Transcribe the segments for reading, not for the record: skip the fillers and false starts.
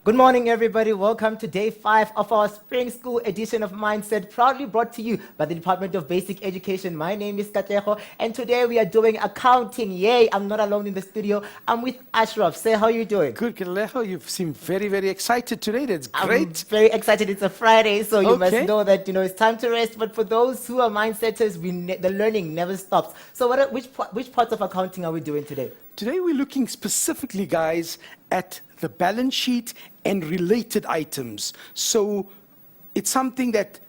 Good morning, everybody. Welcome to day 5 of our spring school edition of Mindset, proudly brought to you by the Department of Basic Education. My name is Katleho, and today we are doing accounting. Yay, I'm not alone in the studio. I'm with Ashraf. Say, how are you doing? Good, Katleho. You seem very, very excited today. That's great. I'm very excited. It's a Friday, so you must Okay. know that, it's time to rest. But for those who are mindsetters, the learning never stops. So which parts of accounting are we doing today? Today we're looking specifically, guys, at the balance sheet and related items. So it's something that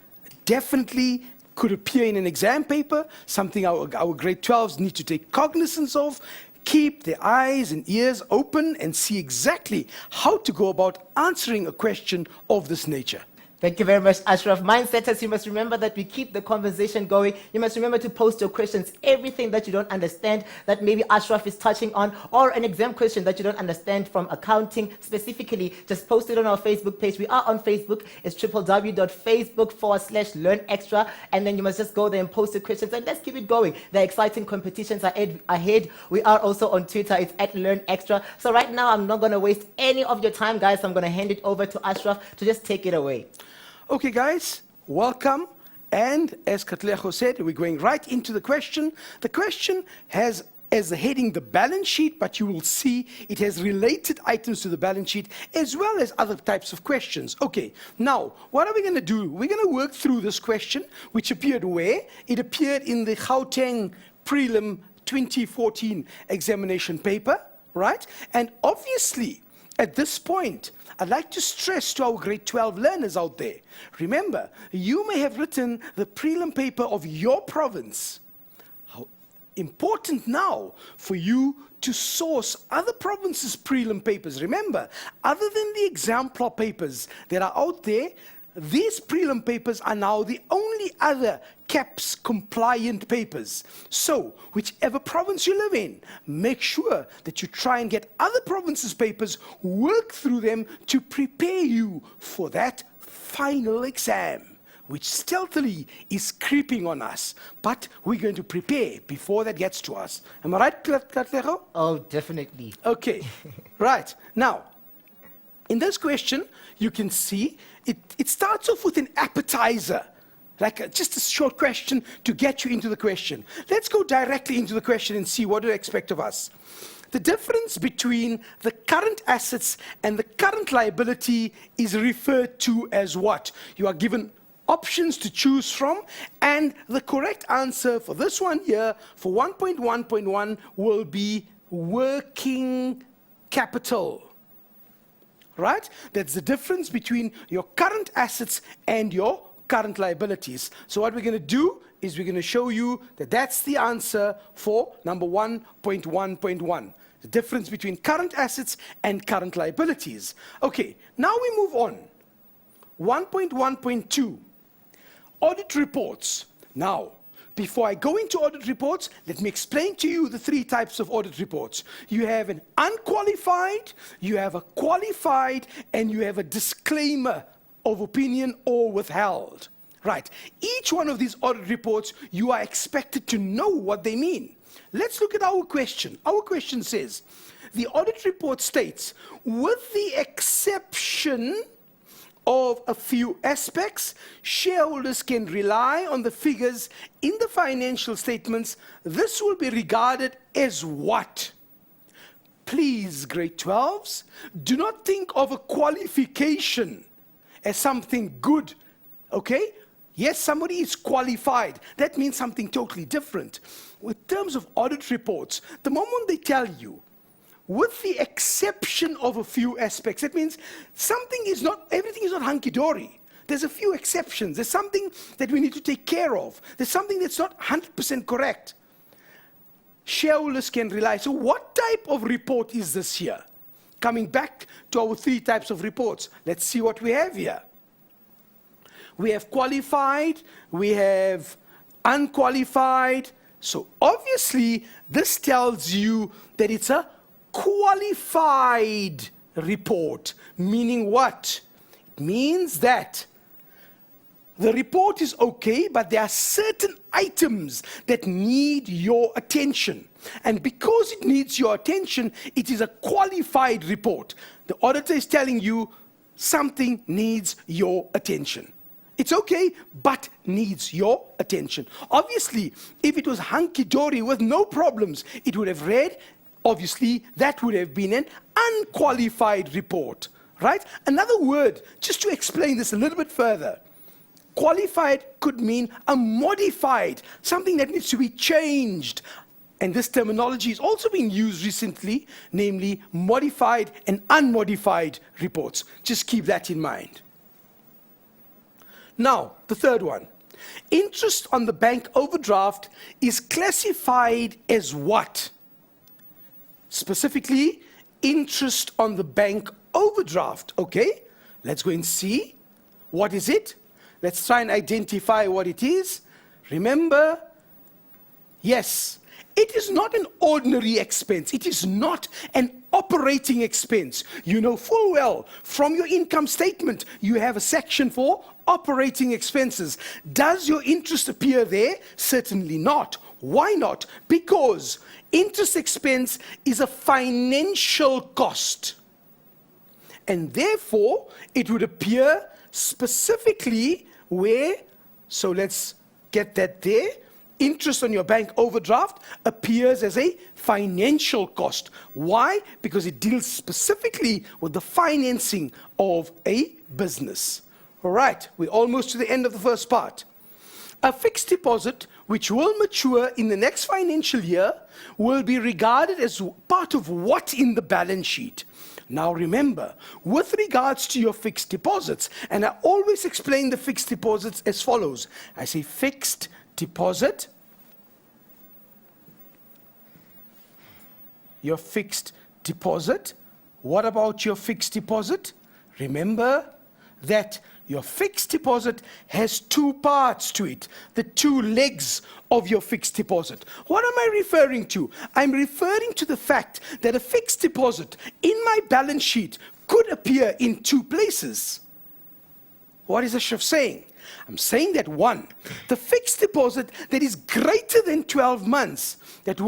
definitely could appear in an exam paper, something our grade 12s need to take cognizance of, keep their eyes and ears open and see exactly how to go about answering a question of this nature. Thank you very much, Ashraf. Mindsetters, you must remember that we keep the conversation going. You must remember to post your questions, everything that you don't understand, that maybe Ashraf is touching on, or an exam question that you don't understand from accounting specifically, just post it on our Facebook page. We are on Facebook. It's www.facebook.com/learnextra. And then you must just go there and post your questions, and let's keep it going. The exciting competitions are ahead. We are also on Twitter. It's @learnextra. So right now, I'm not going to waste any of your time, guys. I'm going to hand it over to Ashraf to just take it away. Okay, guys, welcome. And as Katleho said, we're going right into the question. The question has as the heading the balance sheet, but you will see it has related items to the balance sheet as well as other types of questions. Okay, now, what are we going to do? We're going to work through this question, which appeared where? It appeared in the Gauteng Prelim 2014 examination paper, right? And obviously, at this point, I'd like to stress to our grade 12 learners out there, remember, you may have written the prelim paper of your province. How important now for you to source other provinces' prelim papers. Remember, other than the exemplar papers that are out there, these prelim papers are now the only other CAPS compliant papers. So, whichever province you live in, make sure that you try and get other provinces' papers, work through them to prepare you for that final exam, which stealthily is creeping on us. But we're going to prepare before that gets to us. Am I right, Katleho? Oh, definitely. Okay, right. Now, in this question, you can see it starts off with an appetizer, like just a short question to get you into the question. Let's go directly into the question and see what to expect of us. The difference between the current assets and the current liability is referred to as what? You are given options to choose from, and the correct answer for this one here, for 1.1.1, will be working capital. Right? That's the difference between your current assets and your current liabilities. So what we're going to do is we're going to show you that that's the answer for number 1.1.1. The difference between current assets and current liabilities. Okay, now we move on. 1.1.2, audit reports. Now, before I go into audit reports, let me explain to you the 3 types of audit reports. You have an unqualified, you have a qualified, and you have a disclaimer of opinion or withheld. Right. Each one of these audit reports, you are expected to know what they mean. Let's look at our question. Our question says, the audit report states, with the exception of a few aspects, shareholders can rely on the figures in the financial statements. This will be regarded as what? Please, grade 12s, do not think of a qualification as something good, okay? Yes, somebody is qualified. That means something totally different. In terms of audit reports, the moment they tell you, with the exception of a few aspects, that means everything is not hunky-dory. There's a few exceptions. There's something that we need to take care of. There's something that's not 100% correct. Shareholders can rely. So what type of report is this here? Coming back to our 3 types of reports, let's see what we have here. We have qualified, we have unqualified. So obviously, this tells you that it's a qualified report, meaning what? It means that the report is okay, but there are certain items that need your attention. And because it needs your attention, it is a qualified report. The auditor is telling you, something needs your attention. It's okay, but needs your attention. Obviously, if it was hunky-dory with no problems, it would have read, obviously, that would have been an unqualified report, right? Another word, just to explain this a little bit further, qualified could mean a modified, something that needs to be changed. And this terminology is also being used recently, namely modified and unmodified reports. Just keep that in mind. Now, the third one. Interest on the bank overdraft is classified as what? Specifically, interest on the bank overdraft. Okay, let's go and see. What is it? Let's try and identify what it is. Remember, yes, it is not an ordinary expense. It is not an operating expense. You know full well from your income statement, you have a section for operating expenses. Does your interest appear there? Certainly not. Why not? Because interest expense is a financial cost. And therefore, it would appear specifically where, so let's get that there. Interest on your bank overdraft appears as a financial cost. Why? Because it deals specifically with the financing of a business. All right, we're almost to the end of the first part. A fixed deposit which will mature in the next financial year will be regarded as part of what in the balance sheet? Now remember, with regards to your fixed deposits, and I always explain the fixed deposits as follows. I say fixed deposit, your fixed deposit. What about your fixed deposit? Remember that your fixed deposit has two parts to it, the two legs of your fixed deposit. What am I referring to? I'm referring to the fact that a fixed deposit in my balance sheet could appear in two places. What is Ashraf saying? I'm saying that one, the fixed deposit that is greater than 12 months, that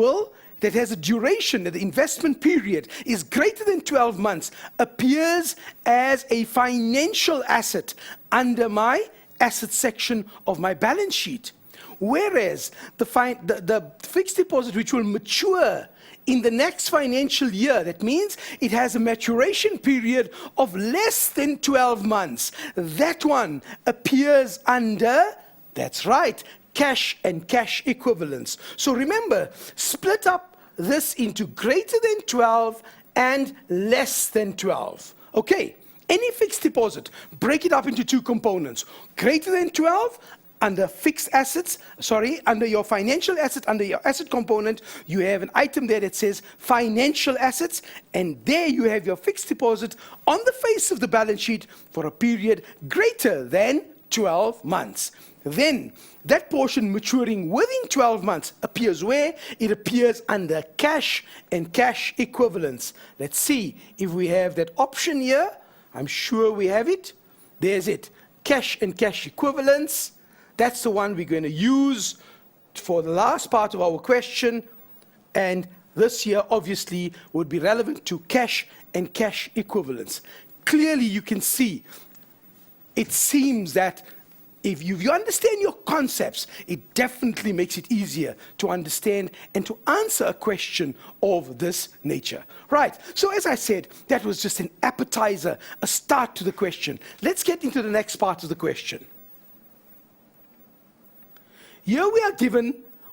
has a duration, that the investment period is greater than 12 months, appears as a financial asset under my asset section of my balance sheet. Whereas the fixed deposit which will mature in the next financial year, that means it has a maturation period of less than 12 months. That one appears under, that's right, cash and cash equivalents. So remember, split up this into greater than 12 and less than 12. Okay, any fixed deposit, break it up into two components. Greater than 12, under fixed assets, under your financial asset, under your asset component, you have an item there that says financial assets, and there you have your fixed deposit on the face of the balance sheet for a period greater than 12 months. Then that portion maturing within 12 months appears where? It appears under cash and cash equivalents. Let's see if we have that option here. I'm sure we have it. There's it. Cash and cash equivalents. That's the one we're going to use for the last part of our question. And this here obviously would be relevant to cash and cash equivalents. Clearly you can see, it seems that if you understand your concepts, it definitely makes it easier to understand and to answer a question of this nature. Right, so as I said, that was just an appetizer, a start to the question. Let's get into the next part of the question. Here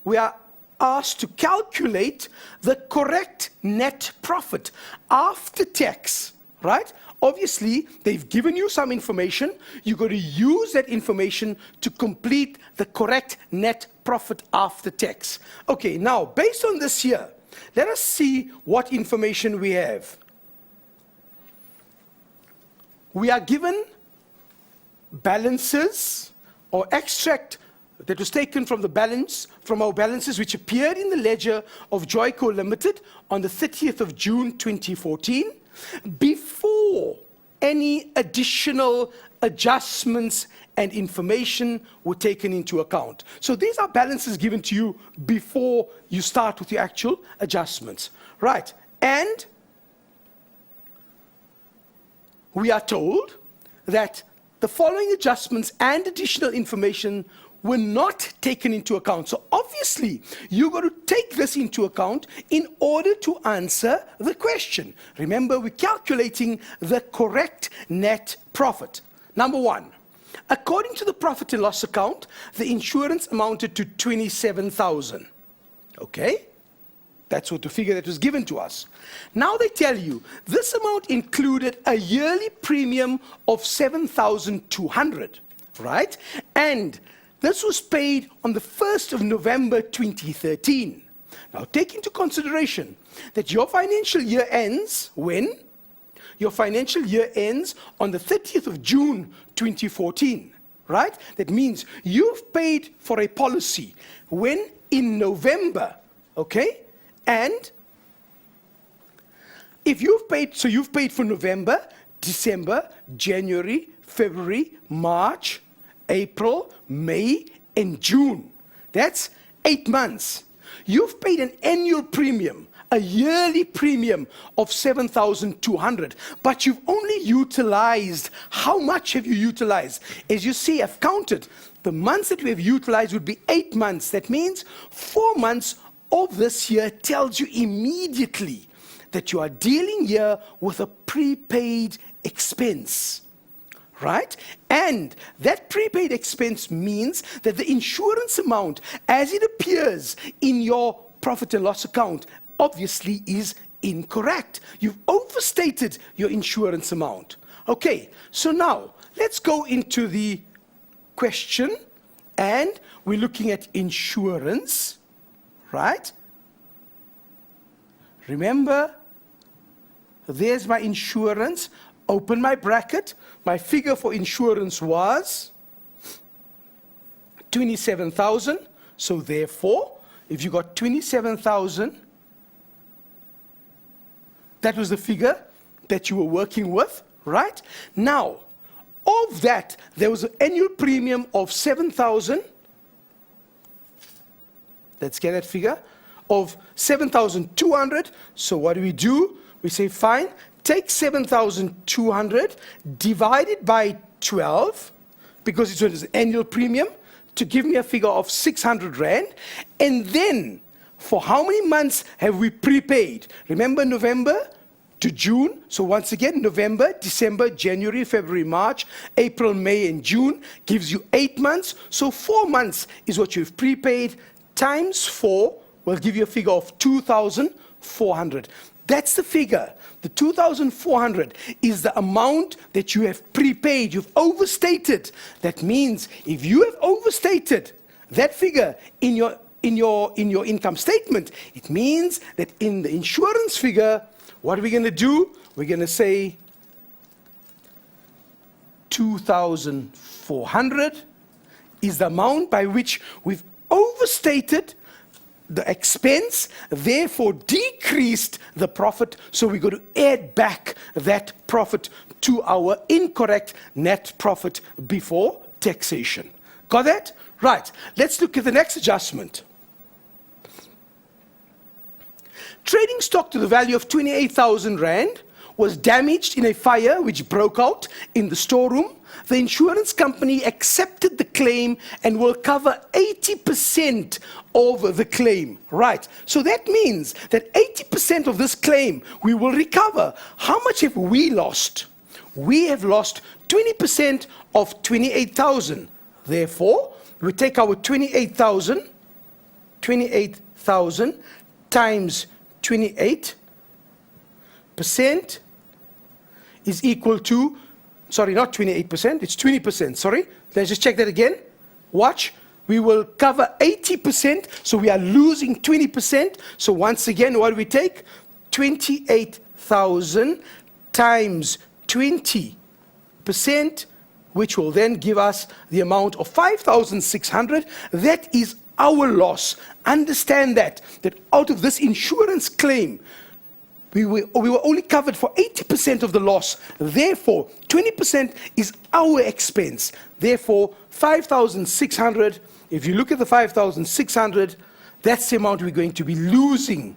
we are asked to calculate the correct net profit after tax, right? Obviously, they've given you some information. You've got to use that information to complete the correct net profit after tax. Okay, now, based on this here, let us see what information we have. We are given balances or extract that was taken from our balances which appeared in the ledger of Joyco Limited on the 30th of June 2014, before any additional adjustments and information were taken into account. So these are balances given to you before you start with your actual adjustments. Right, and we are told that the following adjustments and additional information were not taken into account. So obviously, you've got to take this into account in order to answer the question. Remember, we're calculating the correct net profit. Number one, according to the profit and loss account, the insurance amounted to 27,000. Okay? That's what the figure that was given to us. Now they tell you this amount included a yearly premium of 7,200, right? And this was paid on the 1st of November 2013. Now take into consideration that your financial year ends when? Your financial year ends on the 30th of June 2014, right? That means you've paid for a policy when? In November, okay? And if you've paid, so you've paid for November, December, January, February, March, April, May, and June. That's 8 months. You've paid an annual premium, a yearly premium of 7,200, but you've only utilized, how much have you utilized? As you see, I've counted. The months that we have utilized would be 8 months. That means 4 months of this year tells you immediately that you are dealing here with a prepaid expense. Right? And that prepaid expense means that the insurance amount, as it appears in your profit and loss account, obviously is incorrect. You've overstated your insurance amount. Okay, so now let's go into the question, and we're looking at insurance, right? Remember, there's my insurance. Open my bracket. My figure for insurance was 27,000. So therefore, if you got 27,000, that was the figure that you were working with, right? Now, of that, there was an annual premium of 7,000. Let's get that figure of 7,200. So what do? We say, fine. Take 7,200 divided by 12, because it was an annual premium, to give me a figure of 600 Rand. And then, for how many months have we prepaid? Remember November to June. So once again, November, December, January, February, March, April, May, and June gives you 8 months. So 4 months is what you've prepaid, times 4 will give you a figure of 2,400. That's the figure. The 2,400 is the amount that you have prepaid. You've overstated. That means if you have overstated that figure in your income statement, it means that in the insurance figure, what are we going to do? We're going to say 2,400 is the amount by which we've overstated the expense, therefore decreased the profit, so we're going to add back that profit to our incorrect net profit before taxation. Got that? Right. Let's look at the next adjustment. Trading stock to the value of 28,000 Rand was damaged in a fire which broke out in the storeroom. The insurance company accepted the claim and will cover 80% of the claim. Right. So that means that 80% of this claim we will recover. How much have we lost? We have lost 20% of 28,000. Therefore, we take our 28,000 times 28% is equal to, sorry, not 28%, it's 20%, sorry. Let's just check that again. Watch, we will cover 80%, so we are losing 20%. So once again, what do we take? 28,000 times 20%, which will then give us the amount of 5,600. That is our loss. Understand that out of this insurance claim, we were only covered for 80% of the loss. Therefore, 20% is our expense. Therefore, 5,600, if you look at the 5,600, that's the amount we're going to be losing.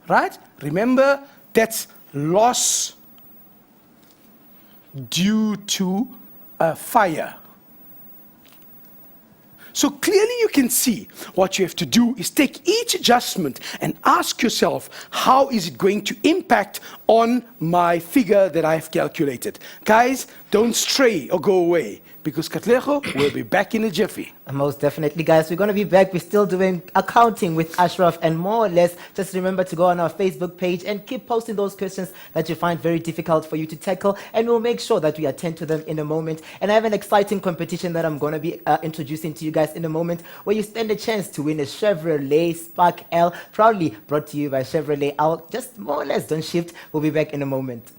Right? Remember, that's loss due to a fire. So clearly you can see what you have to do is take each adjustment and ask yourself, how is it going to impact on my figure that I've calculated? Guys, don't stray or go away, because Katlego will be back in a jiffy. Most definitely, guys. We're going to be back. We're still doing accounting with Ashraf, and more or less, just remember to go on our Facebook page and keep posting those questions that you find very difficult for you to tackle, and we'll make sure that we attend to them in a moment. And I have an exciting competition that I'm going to be introducing to you guys in a moment, where you stand a chance to win a Chevrolet Spark L, proudly brought to you by Chevrolet. I'll just more or less don't shift. We'll be back in a moment.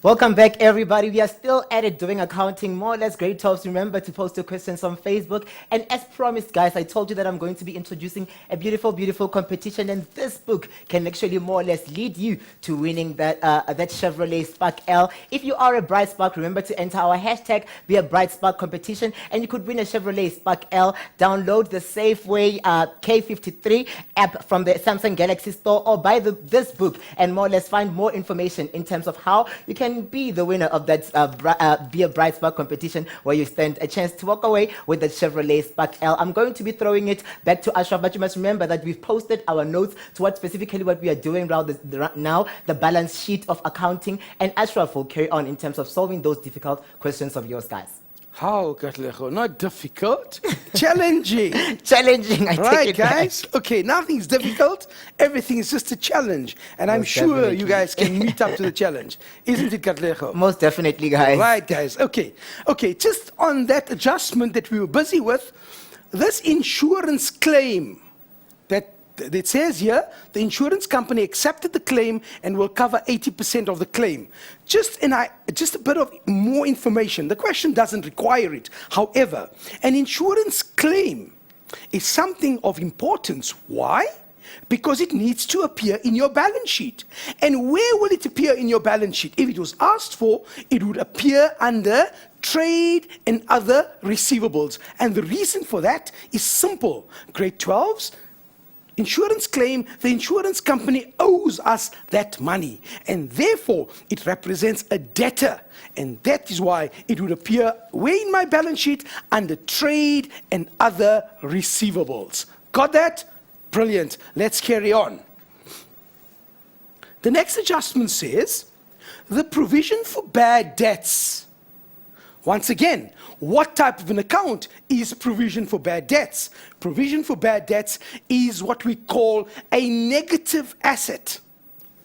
Welcome back, everybody. We are still at it doing accounting, more or less grade 12s. Remember to post your questions on Facebook. And as promised, guys, I told you that I'm going to be introducing a beautiful, beautiful competition. And this book can actually more or less lead you to winning that Chevrolet Spark L. If you are a Bright Spark, remember to enter our hashtag, be a Bright Spark competition, and you could win a Chevrolet Spark L. Download the Safeway K53 app from the Samsung Galaxy Store, or buy this book and more or less find more information in terms of how you can be the winner of that Be a Bright Spark competition, where you stand a chance to walk away with the Chevrolet Spark L. I'm going to be throwing it back to Ashraf, but you must remember that we've posted our notes to what specifically what we are doing now, the balance sheet of accounting, and Ashraf will carry on in terms of solving those difficult questions of yours, guys. How, Katlego? Not difficult, challenging. Challenging, I Right, take it guys? back. Okay, nothing's difficult. Everything is just a challenge. And I'm Most sure definitely. you guys can meet up to the challenge. Isn't it, Katlego? Most definitely, guys. Right, guys. Okay, just on that adjustment that we were busy with, this insurance claim that it says here, the insurance company accepted the claim and will cover 80% of the claim. Just a bit of more information. The question doesn't require it. However, an insurance claim is something of importance. Why? Because it needs to appear in your balance sheet. And where will it appear in your balance sheet? If it was asked for, it would appear under trade and other receivables. And the reason for that is simple. Grade 12s, insurance claim, the insurance company owes us that money, and therefore it represents a debtor, and that is why it would appear way in my balance sheet under trade and other receivables. Got that? Brilliant. Let's carry on. The next adjustment says the provision for bad debts. Once again, what type of an account is provision for bad debts? Provision for bad debts is what we call a negative asset.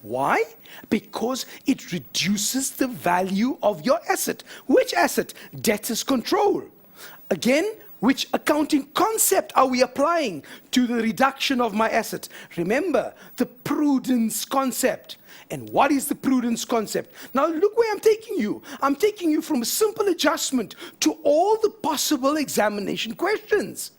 Why? Because it reduces the value of your asset. Which asset? Debtors control. Again, which accounting concept are we applying to the reduction of my asset? Remember, the prudence concept. And what is the prudence concept? Now look where I'm taking you. I'm taking you from a simple adjustment to all the possible examination questions.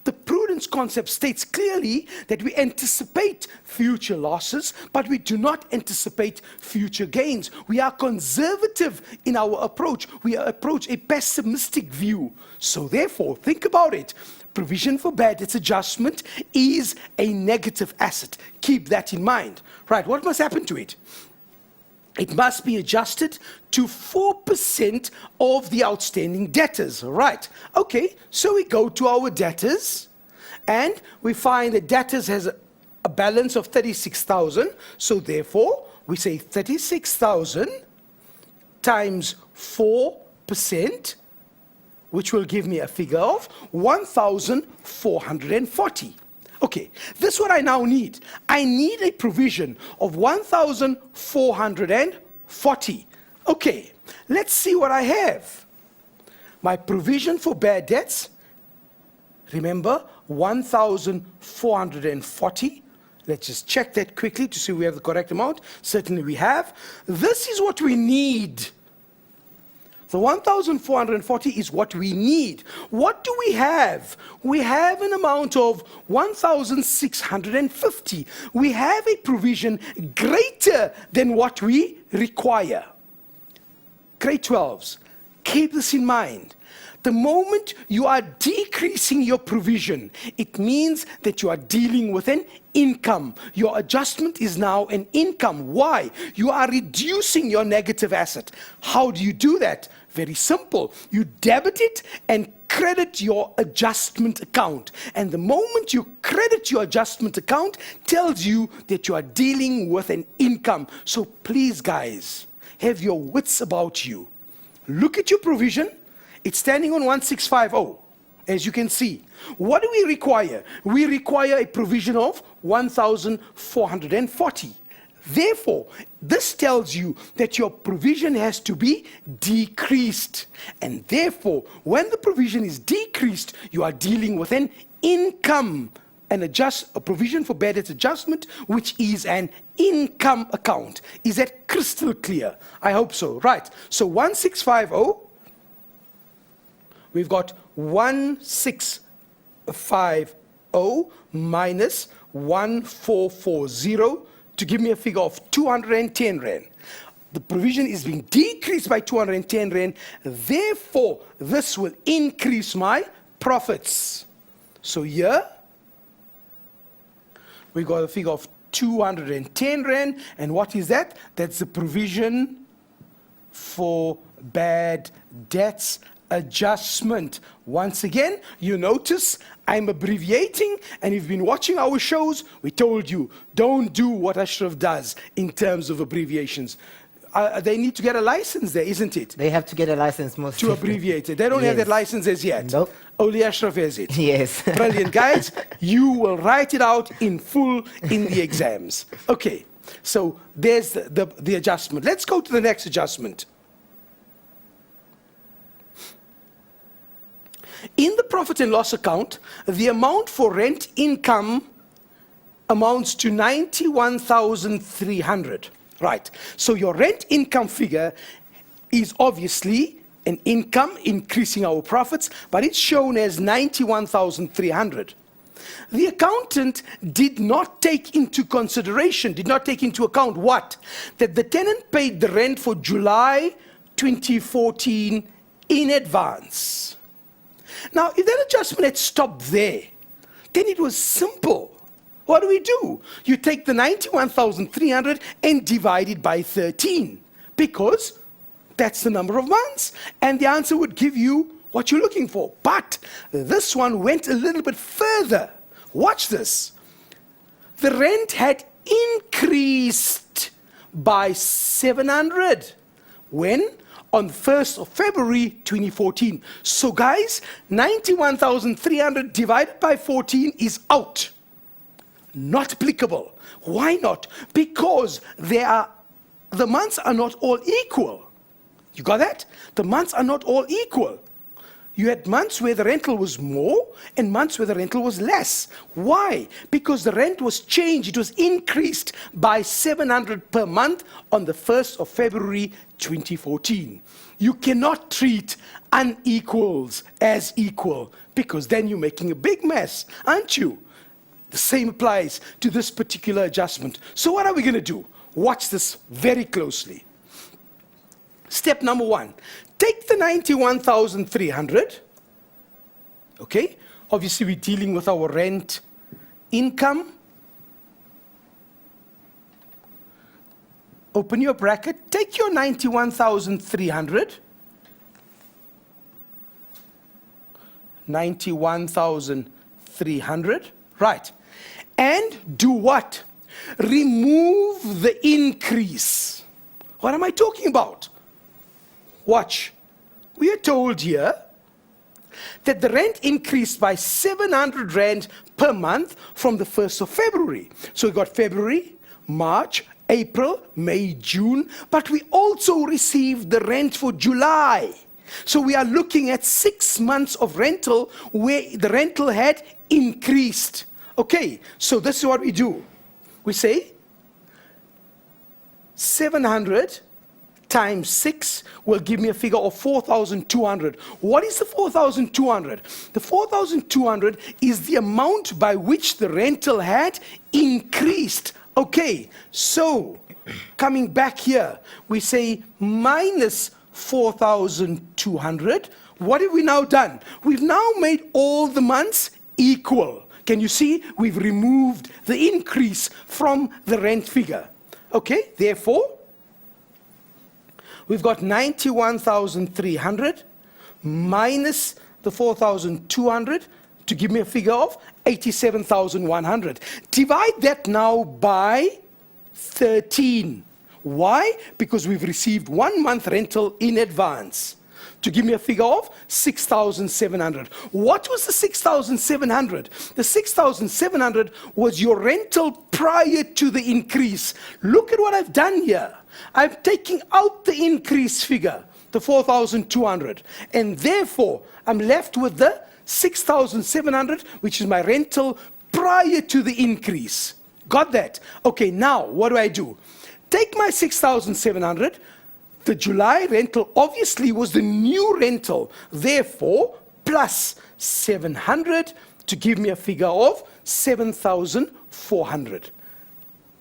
The prudence concept states clearly that we anticipate future losses, but we do not anticipate future gains. We are conservative in our approach. We approach a pessimistic view. So therefore, think about it. Provision for bad debts adjustment is a negative asset. Keep that in mind. Right, what must happen to it? It must be adjusted to 4% of the outstanding debtors. Right, okay, so we go to our debtors and we find that debtors has a balance of 36,000. So therefore, we say 36,000 times 4%, which will give me a figure of 1,440. Okay, this is what I now need. I need a provision of 1,440. Okay, let's see what I have. My provision for bad debts, remember, 1,440. Let's just check that quickly to see if we have the correct amount. Certainly we have. This is what we need. The 1,440 is what we need. What do we have? We have an amount of 1,650. We have a provision greater than what we require. Grade 12s, keep this in mind. The moment you are decreasing your provision, it means that you are dealing with an income. Your adjustment is now an income. Why? You are reducing your negative asset. How do you do that? Very simple. You debit it and credit your adjustment account. And the moment you credit your adjustment account, tells you that you are dealing with an income. So please, guys, have your wits about you. Look at your provision. It's standing on 1650, as you can see. What do we require? We require a provision of 1,440. Therefore, this tells you that your provision has to be decreased. And therefore, when the provision is decreased, you are dealing with an income, a provision for bad debt adjustment, which is an income account. Is that crystal clear? I hope so. Right. So 1650, we've got 1650 minus 1440 to give me a figure of 210 Rand. The provision is being decreased by 210 Rand. Therefore, this will increase my profits. So here, we got a figure of 210 Rand. And what is that? That's the provision for bad debts adjustment. Once again, you notice I'm abbreviating, and if you've been watching our shows, we told you, don't do what Ashraf does in terms of abbreviations. They need to get a license there, isn't it? They have to get a license most To abbreviate it. They don't have that license as yet. Nope. Only Ashraf has it. Yes. Brilliant, guys. You will write it out in full in the exams. Okay, so there's the adjustment. Let's go to the next adjustment. In the profit and loss account, the amount for rent income amounts to 91,300. Right. So your rent income figure is obviously an income increasing our profits, but it's shown as 91,300. The accountant did not take into account what? That the tenant paid the rent for July 2014 in advance. Now, if that adjustment had stopped there, then it was simple. What do? You take the 91,300 and divide it by 13, because that's the number of months, and the answer would give you what you're looking for. But this one went a little bit further. Watch this. The rent had increased by 700. When? On the 1st of February 2014. So guys, 91,300 divided by 14 is out. Not applicable. Why not? Because the months are not all equal. You got that? The months are not all equal. You had months where the rental was more and months where the rental was less. Why? Because the rent was changed. It was increased by 700 per month on the 1st of February 2014. You cannot treat unequals as equal, because then you're making a big mess, aren't you? The same applies to this particular adjustment. So what are we going to do? Watch this very closely. Step number 1. Take the 91,300. Okay? Obviously, we're dealing with our rent income. Open your bracket. Take your 91,300. 91,300. Right. And do what? Remove the increase. What am I talking about? Watch. We are told here that the rent increased by 700 Rand per month from the 1st of February. So we got February, March, April, May, June, but we also received the rent for July. So we are looking at 6 months of rental where the rental had increased. Okay, so this is what we do. We say 700 times 6 will give me a figure of 4,200. What is the 4,200? The 4,200 is the amount by which the rental had increased. Okay, so coming back here, we say minus 4,200 What have we now done? We've now made all the months equal. Can you see? We've removed the increase from the rent figure. Okay, therefore, we've got 91,300 minus the 4,200 to give me a figure of 87,100. Divide that now by 13. Why? Because we've received 1 month rental in advance to give me a figure of 6,700. What was the 6,700? The 6,700 was your rental prior to the increase. Look at what I've done here. I'm taking out the increase figure, the 4,200, and therefore I'm left with the 6,700, which is my rental prior to the increase. Got that? Okay, now what do? Take my 6,700. The July rental obviously was the new rental, therefore plus 700 to give me a figure of 7,400.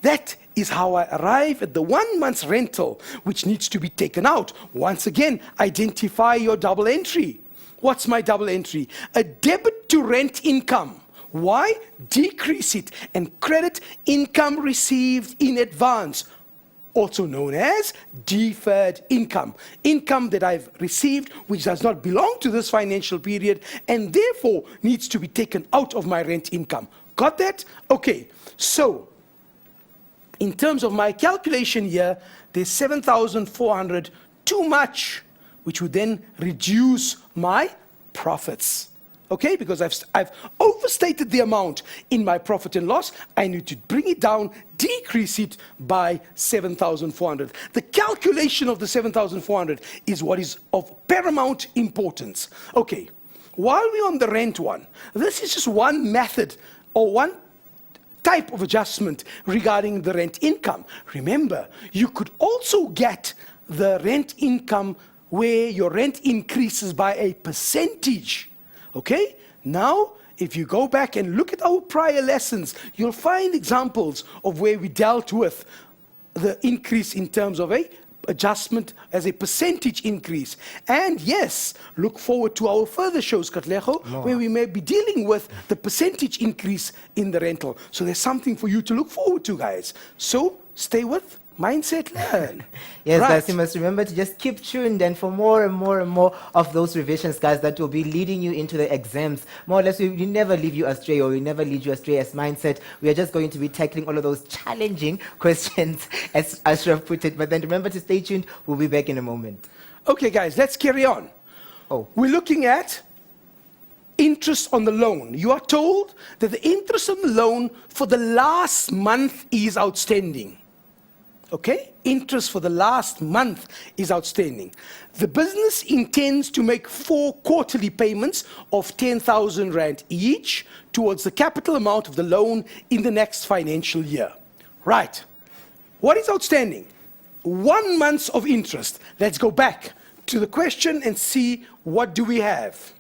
That is how I arrive at the 1 month's rental, which needs to be taken out. Once again, identify your double entry. What's my double entry? A debit to rent income. Why? Decrease it and credit income received in advance, also known as deferred income. Income that I've received which does not belong to this financial period and therefore needs to be taken out of my rent income. Got that? Okay, so in terms of my calculation here, there's 7,400 too much, which would then reduce my profits. Okay, because I've overstated the amount in my profit and loss. I need to bring it down, decrease it by 7,400. The calculation of the 7,400 is what is of paramount importance. Okay, while we're on the rent one, this is just one method or one type of adjustment regarding the rent income. Remember, you could also get the rent income where your rent increases by a percentage. Okay, now if you go back and look at our prior lessons, you'll find examples of where we dealt with the increase in terms of a adjustment as a percentage increase. And yes, look forward to our further shows, Katlego, where we may be dealing with the percentage increase in the rental. So there's something for you to look forward to, guys. So stay with Mindset Learn. Yes, Right. guys, you must remember to just keep tuned and for more and more and more of those revisions, guys, that will be leading you into the exams. More or less, we never leave you astray, or we never lead you astray as Mindset. We are just going to be tackling all of those challenging questions, as Ashraf put it. But then remember to stay tuned. We'll be back in a moment. Okay, guys, let's carry on. Oh. We're looking at interest on the loan. You are told that the interest on the loan for the last month is outstanding. Okay? Interest for the last month is outstanding. The business intends to make 4 quarterly payments of 10,000 Rand each towards the capital amount of the loan in the next financial year. Right. What is outstanding? 1 month of interest. Let's go back to the question and see what do we have.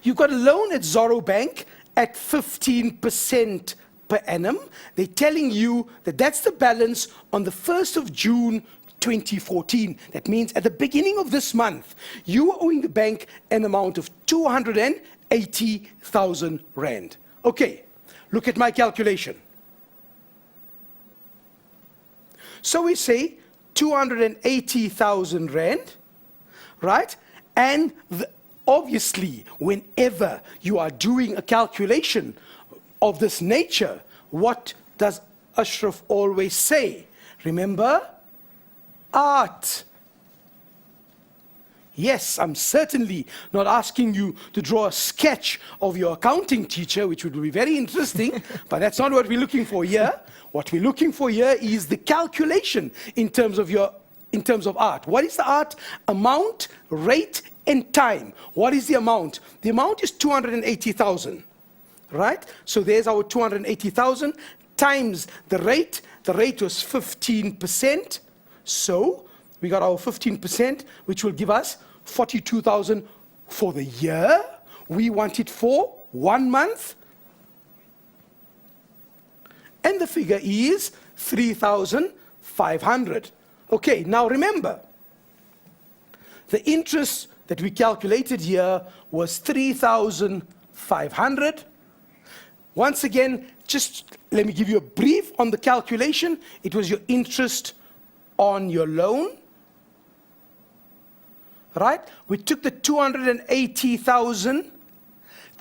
You've got a loan at Zorro Bank at 15% per annum. They're telling you that that's the balance on the 1st of June 2014. That means at the beginning of this month, you are owing the bank an amount of 280,000 Rand. Okay, look at my calculation. So we say 280,000 Rand, right? And obviously, whenever you are doing a calculation of this nature, what does Ashraf always say? Remember? Art. Yes, I'm certainly not asking you to draw a sketch of your accounting teacher, which would be very interesting, but that's not what we're looking for here. What we're looking for here is the calculation in terms of art. What is the art? Amount, rate, and time. What is the amount? The amount is 280,000. Right? So there's our 280,000 times the rate. The rate was 15%. So we got our 15%, which will give us 42,000 for the year. We want it for 1 month. And the figure is 3,500. Okay, now remember, The interest that we calculated here was 3,500. Once again, just let me give you a brief on the calculation. It was your interest on your loan, right? We took the 280,000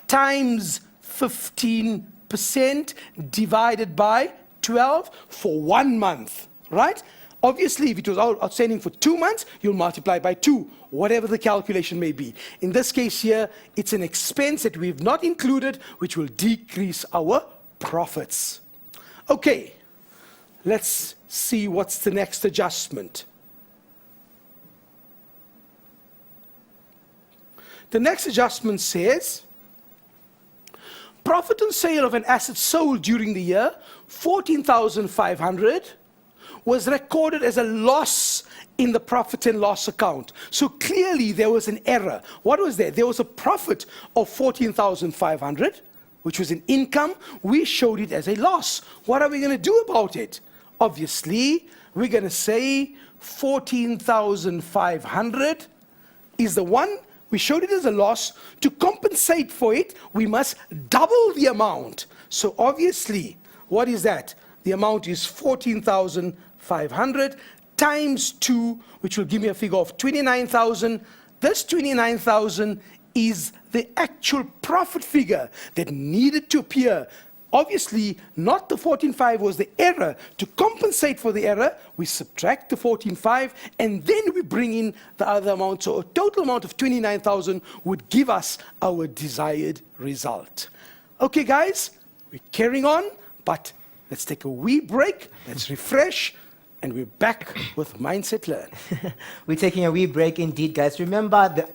times 15% divided by 12 for 1 month, right? Obviously, if it was outstanding for 2 months, you'll multiply by 2, whatever the calculation may be. In this case here, it's an expense that we've not included, which will decrease our profits. Okay, let's see what's the next adjustment. The next adjustment says, profit on sale of an asset sold during the year, 14,500, was recorded as a loss in the profit and loss account. So clearly there was an error. What was there? There was a profit of 14,500, which was an income. We showed it as a loss. What are we going to do about it? Obviously, we're going to say 14,500 is the one. We showed it as a loss. To compensate for it, we must double the amount. So obviously, what is that? The amount is 14,500 times 2, which will give me a figure of 29,000. This 29,000 is the actual profit figure that needed to appear. Obviously, not the 14,500 was the error. To compensate for the error, we subtract the 14,500 and then we bring in the other amount. So a total amount of 29,000 would give us our desired result. Okay, guys, we're carrying on, but let's take a wee break, let's refresh, and we're back with Mindset Learn. We're taking a wee break indeed, guys. Remember,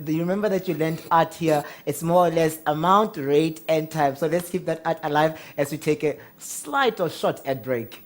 remember that you learned art here. It's more or less amount, rate, and time. So let's keep that art alive as we take a slight or short ad break.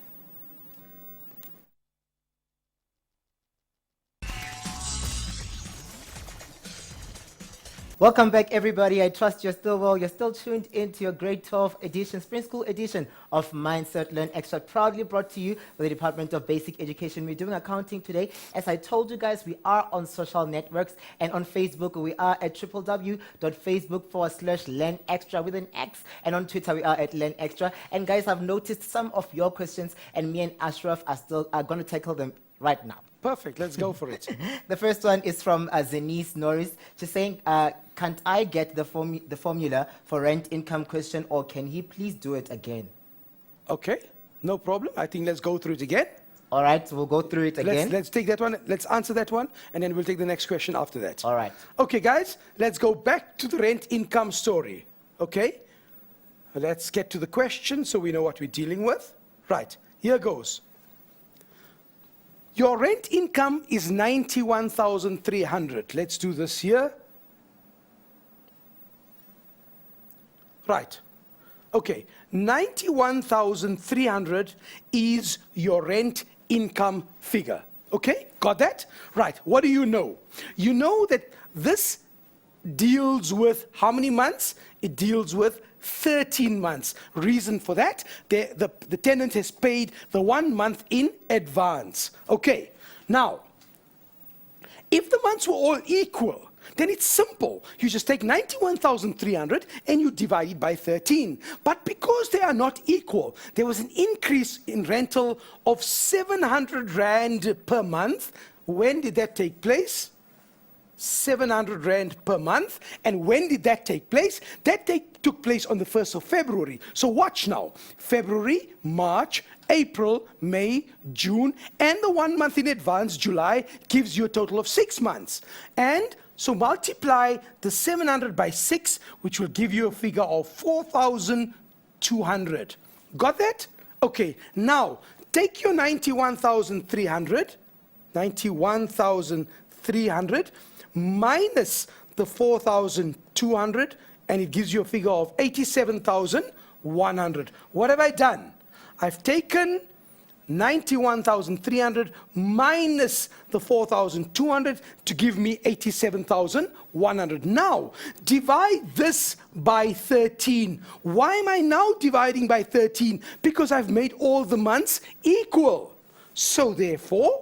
Welcome back, everybody. I trust you're still well. You're still tuned into your grade 12 edition, Spring School edition of Mindset Learn Extra, proudly brought to you by the Department of Basic Education. We're doing accounting today. As I told you guys, we are on social networks, and on Facebook, we are at www.facebook.com/Learn Extra with an X, and on Twitter, we are at Learn Extra. And guys, I've noticed some of your questions, and me and Ashraf are going to tackle them right now. Perfect, let's go for it. The first one is from Zenise Norris. She's saying, can't I get the formula for rent income question, or can he please do it again? Okay, no problem. I think let's go through it again. All right, so we'll go through it again. Let's take that one, let's answer that one, and then we'll take the next question after that. All right. Okay, guys, let's go back to the rent income story, okay? Let's get to the question so we know what we're dealing with. Right, here goes. Your rent income is 91,300. Let's do this here. Right. Okay, 91,300 is your rent income figure. Okay, got that? Right, what do you know? You know that this deals with how many months? It deals with 13 months. Reason for that, the tenant has paid the 1 month in advance. Okay, now, if the months were all equal, then it's simple. You just take 91,300 and you divide it by 13. But because they are not equal, there was an increase in rental of 700 Rand per month. When did that take place? 700 Rand per month. And when did that take place? That took place on the 1st of February. So watch now. February, March, April, May, June, and the 1 month in advance, July, gives you a total of 6 months. And so multiply the 700 by 6, which will give you a figure of 4,200. Got that? Okay, now take your 91,300 minus the 4,200, and it gives you a figure of 87,100. What have I done? I've taken 91,300 minus the 4,200 to give me 87,100. Now, divide this by 13. Why am I now dividing by 13? Because I've made all the months equal. So therefore,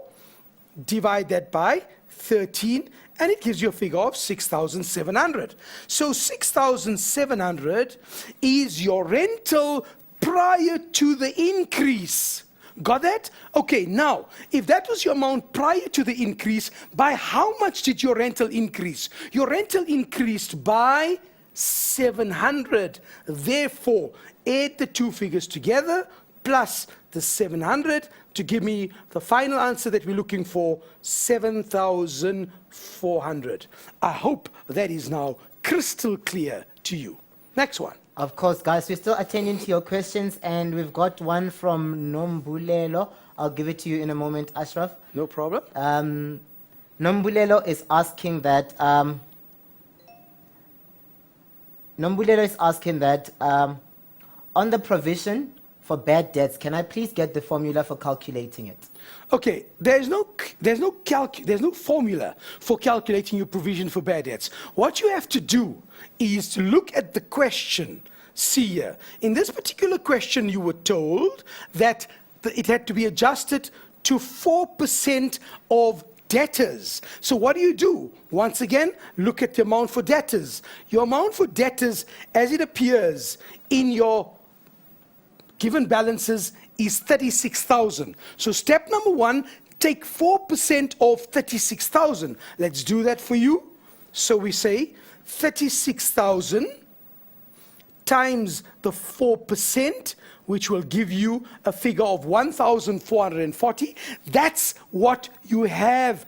divide that by 13, and it gives you a figure of 6,700. So 6,700 is your rental prior to the increase. Got that? Okay, now, if that was your amount prior to the increase, by how much did your rental increase? Your rental increased by 700. Therefore, add the two figures together plus the 700 to give me the final answer that we're looking for, 7,400. I hope that is now crystal clear to you. Next one. Of course, guys, we're still attending to your questions, and we've got one from Nombulelo. I'll give it to you in a moment, Ashraf. No problem. Nombulelo is asking that. On the provision for bad debts, can I please get the formula for calculating it? Okay, there's no formula for calculating your provision for bad debts. What you have to do is to look at the question. See here, in this particular question, you were told that it had to be adjusted to 4% of debtors. So what do? Once again, look at the amount for debtors. Your amount for debtors, as it appears in your given balances, is 36,000. So step number one, take 4% of 36,000. Let's do that for you. So we say 36,000 times the 4%, which will give you a figure of 1,440. That's what you have,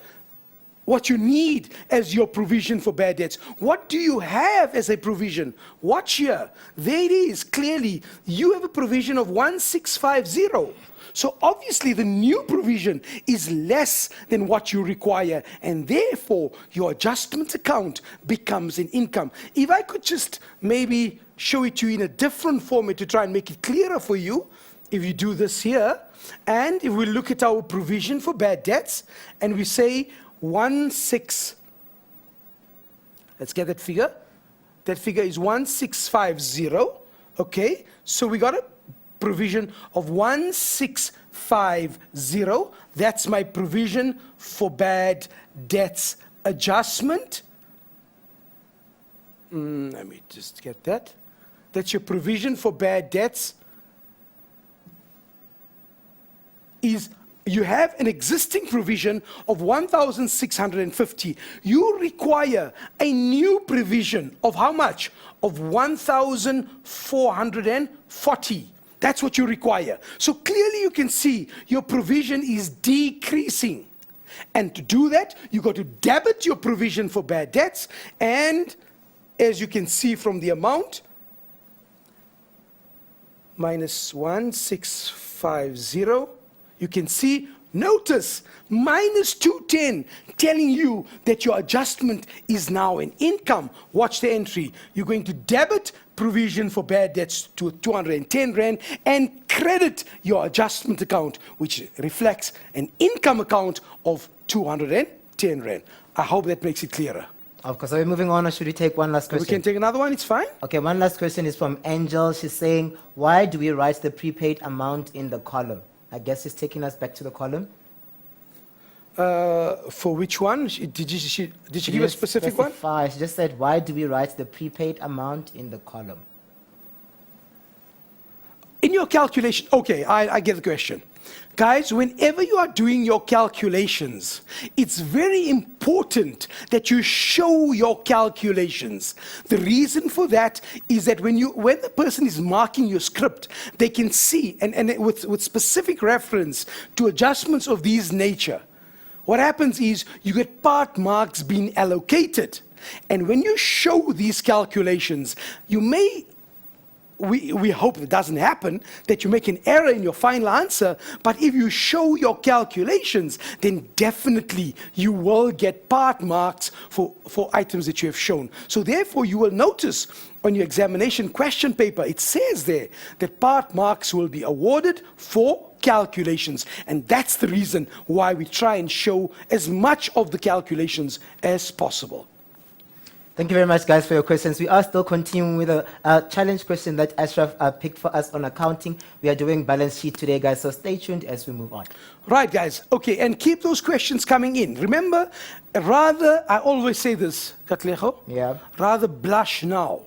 what you need as your provision for bad debts. What do you have as a provision? Watch here. There it is, clearly. You have a provision of 1,650. So obviously the new provision is less than what you require, and therefore your adjustment account becomes an income. If I could just maybe show it to you in a different format to try and make it clearer for you, if you do this here, and if we look at our provision for bad debts, and we say 16, let's get that figure. That figure is 1650. Okay, so we got a provision of 1650. That's my provision for bad debts adjustment. Let me just get that. That's your provision for bad debts. Is you have an existing provision of 1,650. You require a new provision of how much? Of 1,440. That's what you require. So clearly you can see your provision is decreasing. And to do that, you got to debit your provision for bad debts. And as you can see from the amount, minus 1,650, you can see, notice, minus 210, telling you that your adjustment is now an income. Watch the entry. You're going to debit provision for bad debts to 210 Rand and credit your adjustment account, which reflects an income account of 210 Rand. I hope that makes it clearer. Of course. Are we moving on, or should we take one last question? We can take another one, it's fine. Okay, one last question is from Angel. She's saying, why do we write the prepaid amount in the column? I guess it's taking us back to the column. For which one? Did she give a specific one? She just said, why do we write the prepaid amount in the column? In your calculation, okay, I get the question. Guys, whenever you are doing your calculations, it's very important that you show your calculations. The reason for that is that when the person is marking your script, they can see, and with specific reference to adjustments of this nature, what happens is you get part marks being allocated. And when you show these calculations, you may, we hope it doesn't happen, that you make an error in your final answer, but if you show your calculations, then definitely you will get part marks for items that you have shown. So therefore you will notice on your examination question paper, it says there that part marks will be awarded for calculations. And that's the reason why we try and show as much of the calculations as possible. Thank you very much, guys, for your questions. We are still continuing with a challenge question that Ashraf picked for us on accounting. We are doing balance sheet today, guys, so stay tuned as we move on. Right, guys. Okay, and keep those questions coming in. Remember, I always say this, Katlejo, Yeah. rather blush now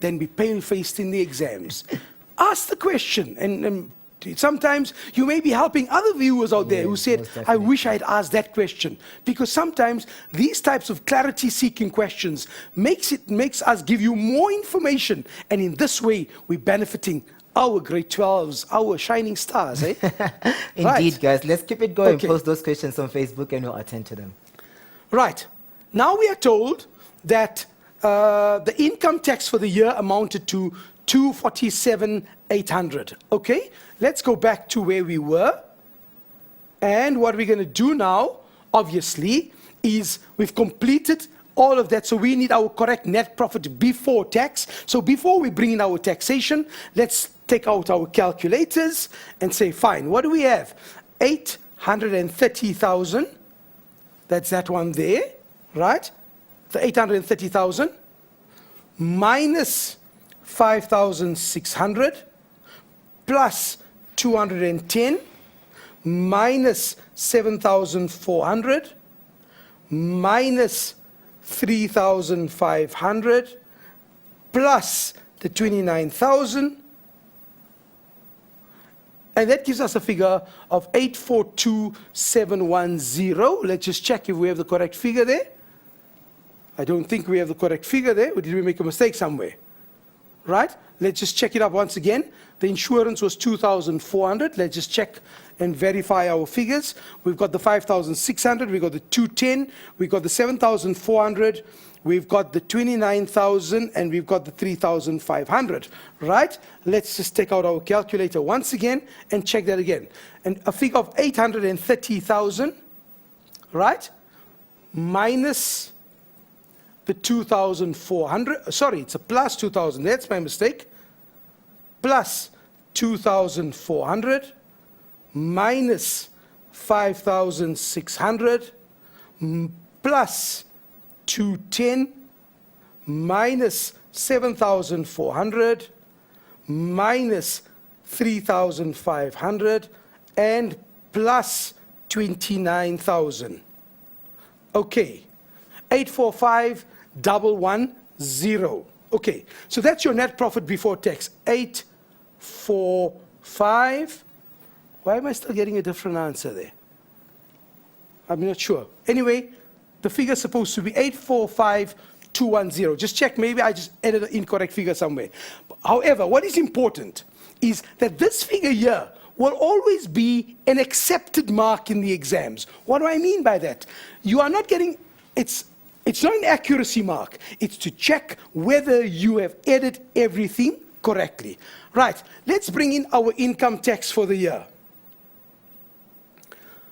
than be pale-faced in the exams. Ask the question, and sometimes you may be helping other viewers out there who said, most I definitely. wish I had asked that question. Because sometimes these types of clarity-seeking questions makes us give you more information, and in this way, we're benefiting our grade 12s, our shining stars, eh? Indeed, Right. guys. Let's keep it going. Okay. Post those questions on Facebook and we'll attend to them. Right. Now we are told that the income tax for the year amounted to 247,800. Okay, let's go back to where we were. And what we're going to do now, obviously, is we've completed all of that. So we need our correct net profit before tax. So before we bring in our taxation, let's take out our calculators and say, fine, what do we have? 830,000. That's that one there, right? The 830,000 minus 5,600 plus 210 minus 7,400 minus 3,500 plus the 29,000, and that gives us a figure of 842,710. Let's just check if we have the correct figure there. I don't think we have the correct figure there. Or did we make a mistake somewhere? Right? Let's just check it up once again. The insurance was 2,400. Let's just check and verify our figures. We've got the 5,600. We've got the 210. We've got the 7,400. We've got the 29,000. And we've got the 3,500. Right? Let's just take out our calculator once again and check that again. And a figure of 830,000. Right? Minus the 2,400, sorry, it's a plus 2,000, that's my mistake, plus 2,400 minus 5,600 plus 210 minus 7,400 minus 3,500 and plus 29,000. Okay, 845,110. Okay, so that's your net profit before tax. 845. Why am I still getting a different answer there? I'm not sure. Anyway, the figure is supposed to be 845,210. Just check, maybe I just added an incorrect figure somewhere. However, what is important is that this figure here will always be an accepted mark in the exams. What do I mean by that? You are not getting, it's not an accuracy mark. It's to check whether you have added everything correctly. Right, let's bring in our income tax for the year.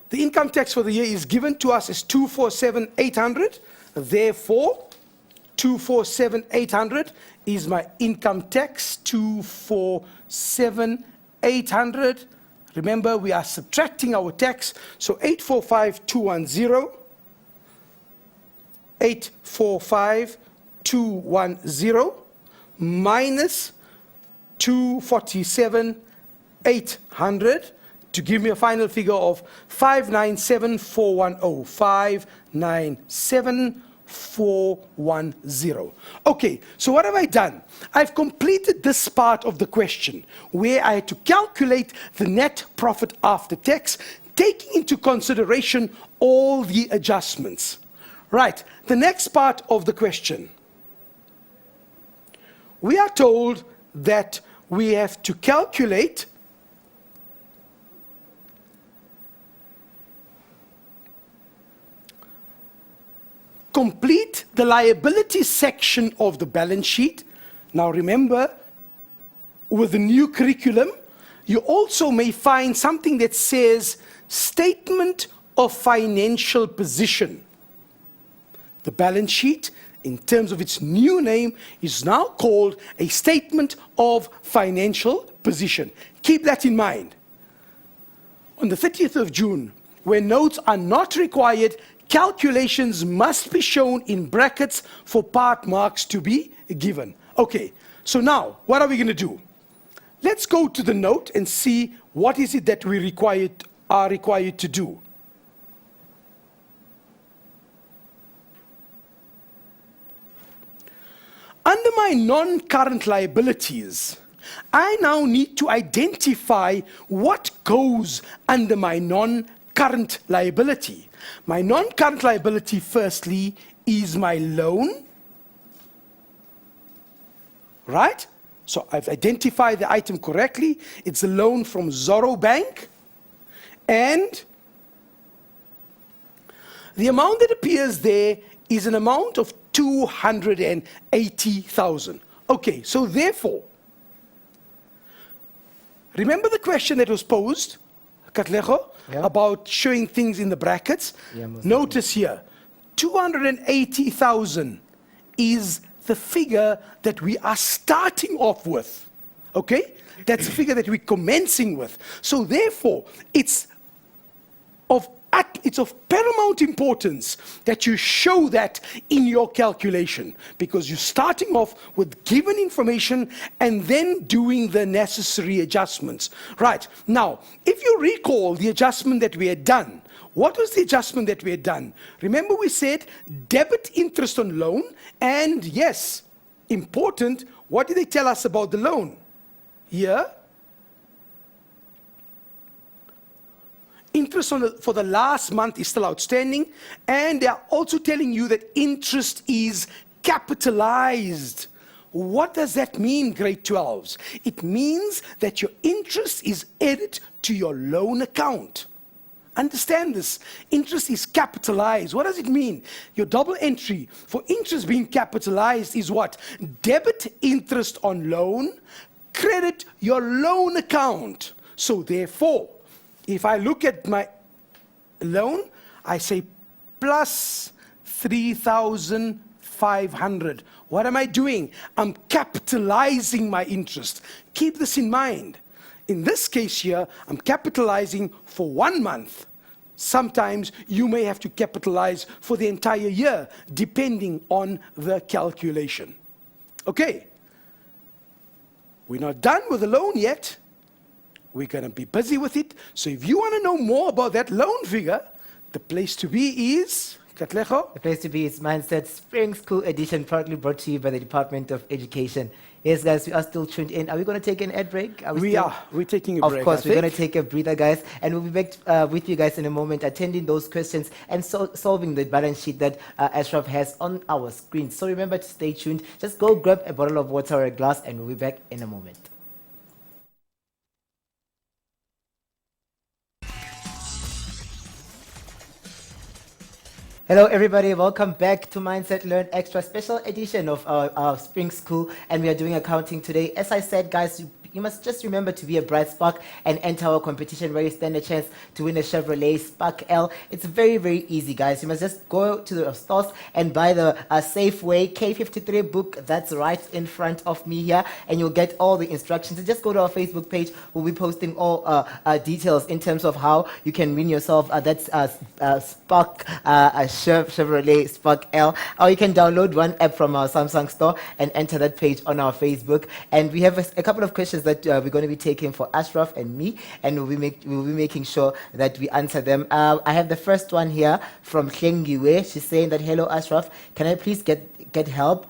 The income tax for the year is given to us as 247,800. Therefore, 247,800 is my income tax, 247,800. Remember, we are subtracting our tax, so 845,210. 845,210 minus 247,800 to give me a final figure of 597,410. 597,410. Okay, so what have I done? I've completed this part of the question where I had to calculate the net profit after tax, taking into consideration all the adjustments. Right, the next part of the question. We are told that we have to calculate complete the liability section of the balance sheet. Now remember, with the new curriculum, you also may find something that says statement of financial position. The balance sheet, in terms of its new name, is now called a statement of financial position. Keep that in mind. On the 30th of June, where notes are not required, calculations must be shown in brackets for part marks to be given. Okay, so now, what are we going to do? Let's go to the note and see what is it that we are required to do. Under my non-current liabilities, I now need to identify what goes under my non-current liability. My non-current liability, firstly, is my loan. Right? So I've identified the item correctly. It's a loan from Zorro Bank. And the amount that appears there is an amount of 280,000. Okay, so therefore, remember the question that was posed, Katlego, about showing things in the brackets? Yeah, notice here, 280,000 is the figure that we are starting off with. Okay? That's the figure that we're commencing with. So therefore, it's of paramount importance that you show that in your calculation, because you're starting off with given information and then doing the necessary adjustments. Right, now, if you recall the adjustment that we had done, what was the adjustment that we had done? Remember we said debit interest on loan, and yes, important, what did they tell us about the loan? Here, interest for the last month is still outstanding, and they are also telling you that interest is capitalized. What does that mean, grade 12s? It means that your interest is added to your loan account. Understand this. Interest is capitalized. What does it mean? Your double entry for interest being capitalized is what? Debit interest on loan, credit your loan account. So therefore, if I look at my loan, I say plus 3,500. What am I doing? I'm capitalizing my interest. Keep this in mind. In this case here, I'm capitalizing for 1 month. Sometimes you may have to capitalize for the entire year, depending on the calculation. Okay. We're not done with the loan yet. We're going to be busy with it. So if you want to know more about that loan figure, the place to be is, Katlego? The place to be is Mindset Spring School Edition, proudly brought to you by the Department of Education. Yes, guys, we are still tuned in. Are we going to take an ad break? We're taking a break. Of course, we're going to take a breather, guys. And we'll be back with you guys in a moment, attending those questions and solving the balance sheet that Ashraf has on our screen. So remember to stay tuned. Just go grab a bottle of water or a glass, and we'll be back in a moment. Hello everybody, welcome back to Mindset Learn Extra special edition of our Spring School, and we are doing accounting today. As I said, guys, you must just remember to be a bright spark and enter our competition where you stand a chance to win a Chevrolet Spark L. It's very, very easy, guys. You must just go to the stores and buy the Safeway K53 book that's right in front of me here, and you'll get all the instructions. So just go to our Facebook page. We'll be posting all details in terms of how you can win yourself Spark Chevrolet Spark L, or you can download one app from our Samsung store and enter that page on our Facebook. And we have a couple of questions that we're going to be taking for Ashraf and me, and we'll be making sure that we answer them. I have the first one here from Klengiwe. She's saying that, hello Ashraf, can I please get help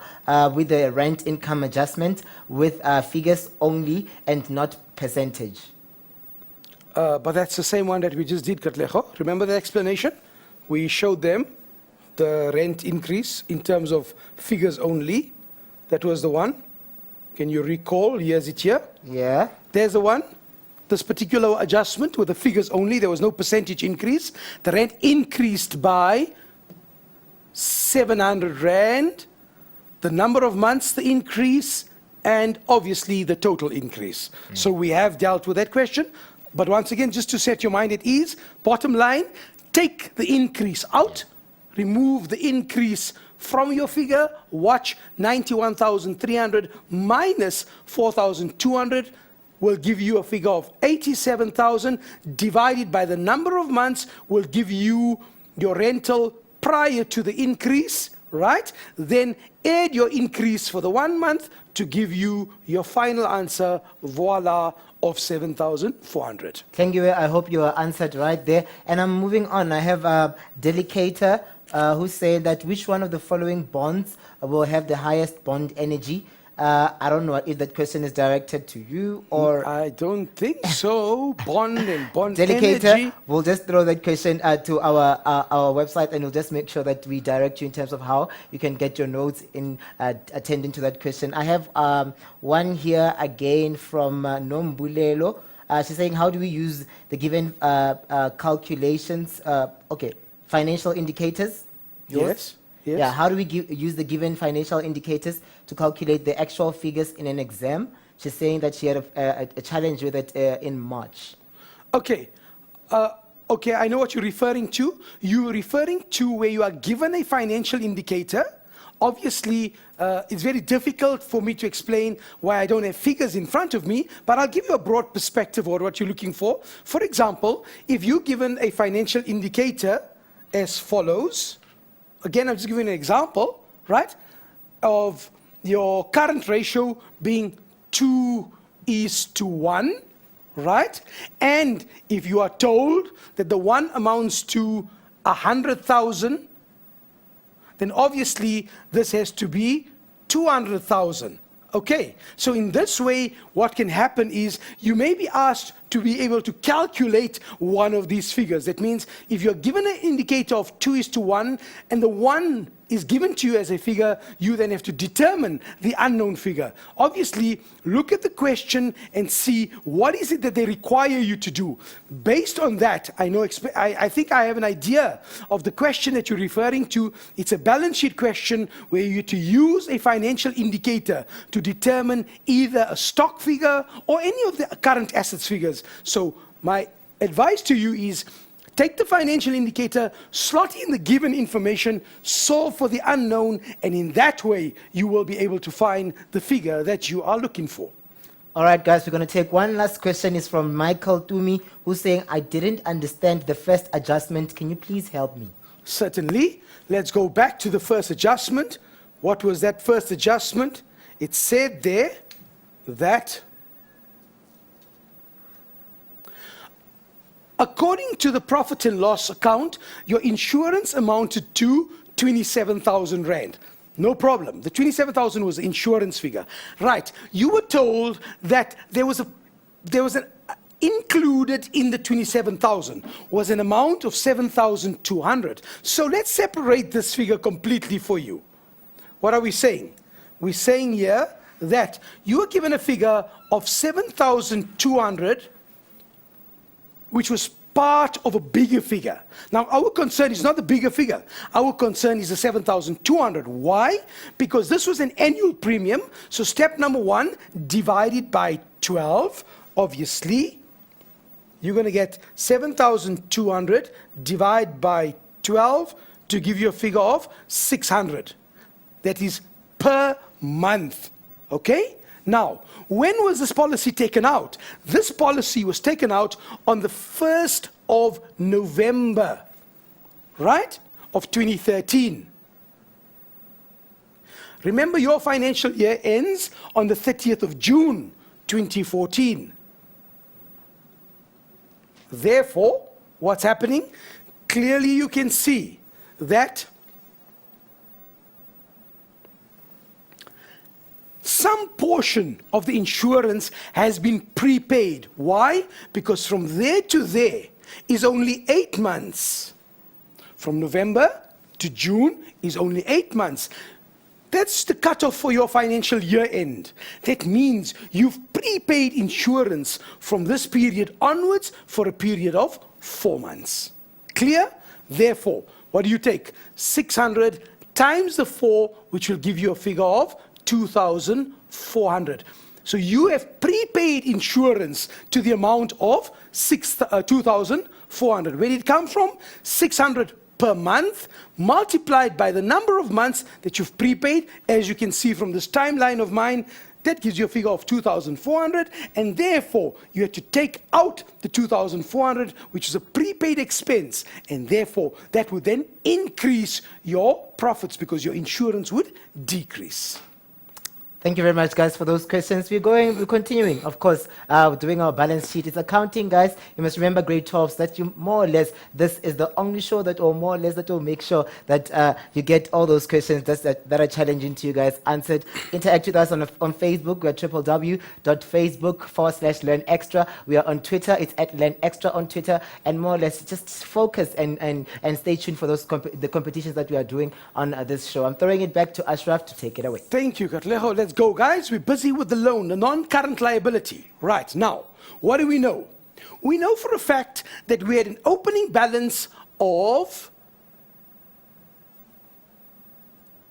with the rent income adjustment with figures only and not percentage? But that's the same one that we just did, Katlego. Remember the explanation? We showed them the rent increase in terms of figures only. That was the one. Can you recall? Here's it here. Yeah. There's the one. This particular adjustment with the figures only, there was no percentage increase. The rent increased by 700 Rand. The number of months, the increase, and obviously the total increase. So we have dealt with that question. But once again, just to set your mind at ease, bottom line, take the increase out, remove the increase from your figure, watch 91,300 minus 4,200 will give you a figure of 87,000 divided by the number of months will give you your rental prior to the increase, right? Then add your increase for the 1 month to give you your final answer, voila, of 7,400. Thank you. I hope you are answered right there. And I'm moving on. I have a delicator who said that which one of the following bonds will have the highest bond energy? I don't know if that question is directed to you or... I don't think so. Bond and bond Delicator, energy. we'll just throw that question to our website, and we'll just make sure that we direct you in terms of how you can get your notes in attending to that question. I have one here again from Nombulelo. She's saying, how do we use the given calculations? Okay, financial indicators? Yours? Yes. Yes. Yeah, how do we use the given financial indicators to calculate the actual figures in an exam? She's saying that she had a challenge with it in March. Okay. Okay, I know what you're referring to. You're referring to where you are given a financial indicator. Obviously, it's very difficult for me to explain why I don't have figures in front of me, but I'll give you a broad perspective of what you're looking for. For example, if you're given a financial indicator as follows, again, I'm just giving an example, right, of your current ratio being 2:1, right? And if you are told that the one amounts to 100,000, then obviously this has to be 200,000. Okay, so in this way, what can happen is you may be asked to be able to calculate one of these figures. That means if you're given an indicator of 2:1 and the 1 is given to you as a figure, you then have to determine the unknown figure. Obviously, look at the question and see what is it that they require you to do. Based on that, I think I have an idea of the question that you're referring to. It's a balance sheet question where you to use a financial indicator to determine either a stock figure or any of the current assets figures. So my advice to you is take the financial indicator, slot in the given information, solve for the unknown, and in that way, you will be able to find the figure that you are looking for. All right, guys, we're going to take one last question. It's from Michael Tumi, who's saying, I didn't understand the first adjustment. Can you please help me? Certainly. Let's go back to the first adjustment. What was that first adjustment? It said there that according to the profit and loss account, your insurance amounted to 27,000 Rand. No problem. The 27,000 was the insurance figure. Right. You were told that there was an included in the 27,000 was an amount of 7,200. So let's separate this figure completely for you. What are we saying? We're saying here that you were given a figure of 7,200, which was part of a bigger figure. Now, our concern is not the bigger figure. Our concern is the 7,200. Why? Because this was an annual premium. So step number 1, divided by 12, obviously, you're going to get 7,200 divided by 12 to give you a figure of 600. That is per month. Okay? Now, when was this policy taken out? This policy was taken out on the 1st of November, right, of 2013. Remember, your financial year ends on the 30th of June, 2014. Therefore, what's happening? Clearly you can see that some portion of the insurance has been prepaid. Why? Because from there to there is only 8 months. From November to June is only 8 months. That's the cutoff for your financial year end. That means you've prepaid insurance from this period onwards for a period of 4 months. Clear? Therefore, what do you take? 600 times the 4, which will give you a figure of 2,400. So you have prepaid insurance to the amount of 2,400. Where did it come from? 600 per month multiplied by the number of months that you've prepaid. As you can see from this timeline of mine, That gives you a figure of 2,400, and therefore you have to take out the 2,400, which is a prepaid expense, and therefore that would then increase your profits because your insurance would decrease. Thank you very much, guys, for those questions. We're continuing, of course, doing our balance sheet. It's accounting, guys. You must remember grade 12s that you more or less, this is the only show that, or more or less, that will make sure that you get all those questions that are challenging to you guys answered. Interact with us on Facebook. We're www.facebook.com/learnextra. We are on Twitter. It's @learnextra on Twitter. And more or less, just focus and stay tuned for those the competitions that we are doing on this show. I'm throwing it back to Ashraf to take it away. Thank you, Katleho. Let's go, guys. We're busy with the loan, the non-current liability. Right, now, what do we know? We know for a fact that we had an opening balance of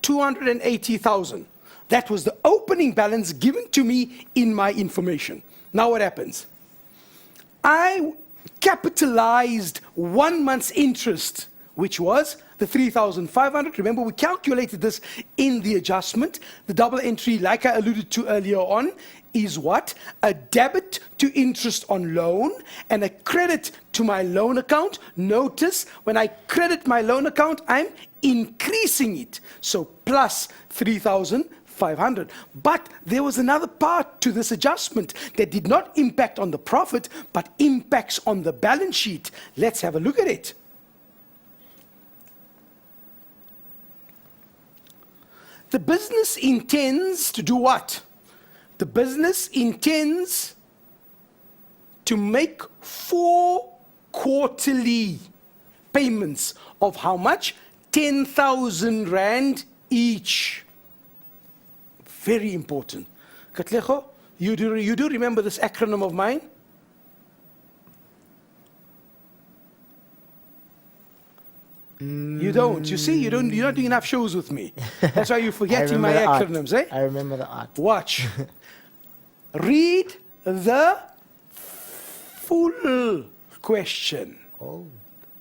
280,000. That was the opening balance given to me in my information. Now what happens? I capitalized 1 month's interest, which was the 3,500. Remember, we calculated this in the adjustment. The double entry, like I alluded to earlier on, is what? A debit to interest on loan and a credit to my loan account. Notice, when I credit my loan account, I'm increasing it. So plus 3,500. But there was another part to this adjustment that did not impact on the profit, but impacts on the balance sheet. Let's have a look at it. The business intends to do what? The business intends to make 4 quarterly payments of how much? 10,000 rand each. Very important. Katleho, you do remember this acronym of mine? You don't. You see, you're not doing enough shows with me. That's why you're forgetting my acronyms, eh? I remember the art. Watch. Read the full question. Oh.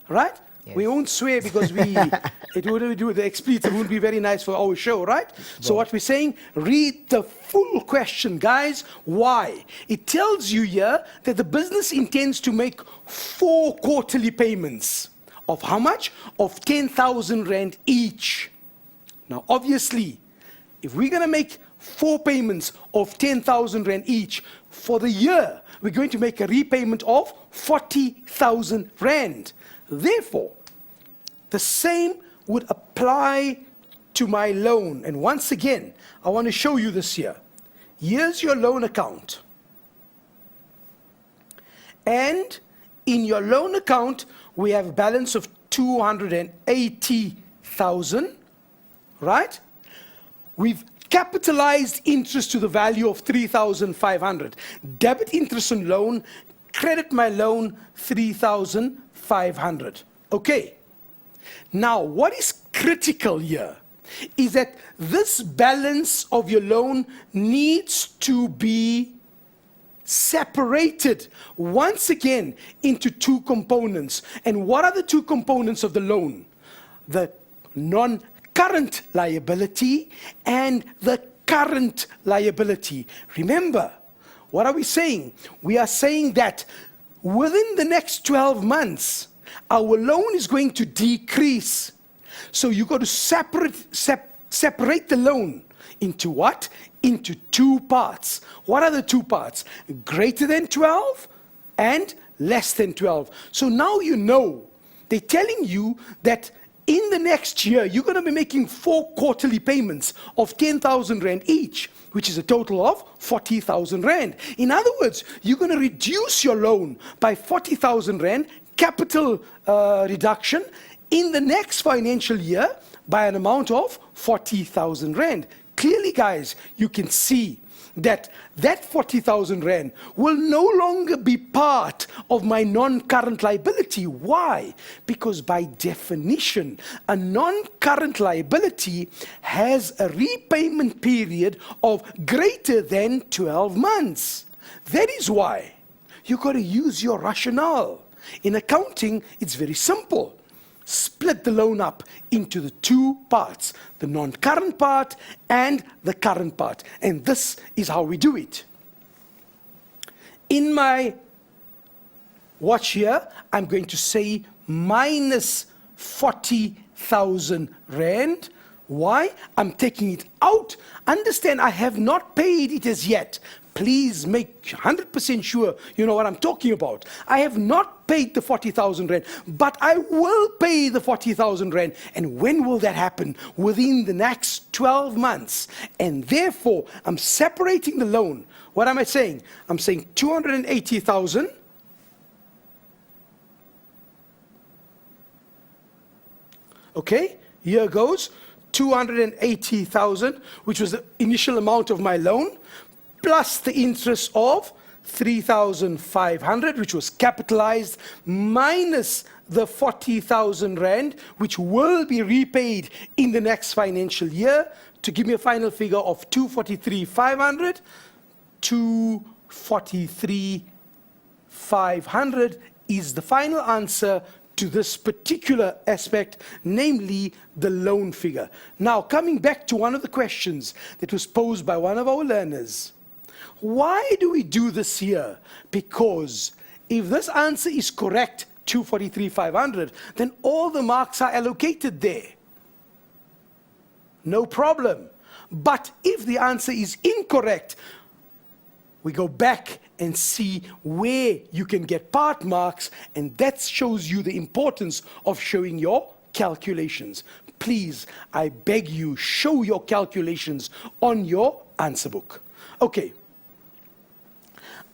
Right? Yes. We won't swear because it would do the expletive wouldn't be very nice for our show, right? So what we're saying, read the full question, guys. Why? It tells you here that the business intends to make 4 quarterly payments. Of how much? Of 10,000 rand each. Now, obviously, if we're going to make 4 payments of 10,000 rand each for the year, we're going to make a repayment of 40,000 rand. Therefore, the same would apply to my loan. And once again, I want to show you this here. Here's your loan account. And in your loan account, we have a balance of 280,000, right? We've capitalized interest to the value of 3,500. Debit interest on loan, credit my loan 3,500. Okay. Now, what is critical here is that this balance of your loan needs to be separated once again into 2 components. And what are the 2 components of the loan? The non-current liability and the current liability. Remember, what are we saying? We are saying that within the next 12 months, our loan is going to decrease. So you've got to separate the loan into what? Into 2 parts. What are the 2 parts? Greater than 12 and less than 12. So now you know. They're telling you that in the next year, you're going to be making 4 quarterly payments of 10,000 rand each, which is a total of 40,000 rand. In other words, you're going to reduce your loan by 40,000 rand, capital reduction, in the next financial year by an amount of 40,000 rand. Clearly, guys, you can see that 40,000 rand will no longer be part of my non-current liability. Why? Because by definition, a non-current liability has a repayment period of greater than 12 months. That is why you've got to use your rationale. In accounting, it's very simple. split the loan up into the two parts, the non-current part and the current part. And this is how we do it. In my watch here, I'm going to say minus 40,000 Rand. Why? I'm taking it out. Understand, I have not paid it as yet. Please make 100% sure you know what I'm talking about. I have not paid the 40,000 Rand, but I will pay the 40,000 Rand. And when will that happen? Within the next 12 months. And therefore, I'm separating the loan. What am I saying? I'm saying 280,000. Okay, here goes 280,000, which was the initial amount of my loan, plus the interest of 3,500, which was capitalized, minus the 40,000 Rand, which will be repaid in the next financial year, to give me a final figure of 243,500. 243,500 is the final answer to this particular aspect, namely the loan figure. Now, coming back to one of the questions that was posed by one of our learners, why do we do this here? Because if this answer is correct, 243,500, then all the marks are allocated there. No problem. But if the answer is incorrect, we go back and see where you can get part marks, and that shows you the importance of showing your calculations. Please, I beg you, show your calculations on your answer book. Okay.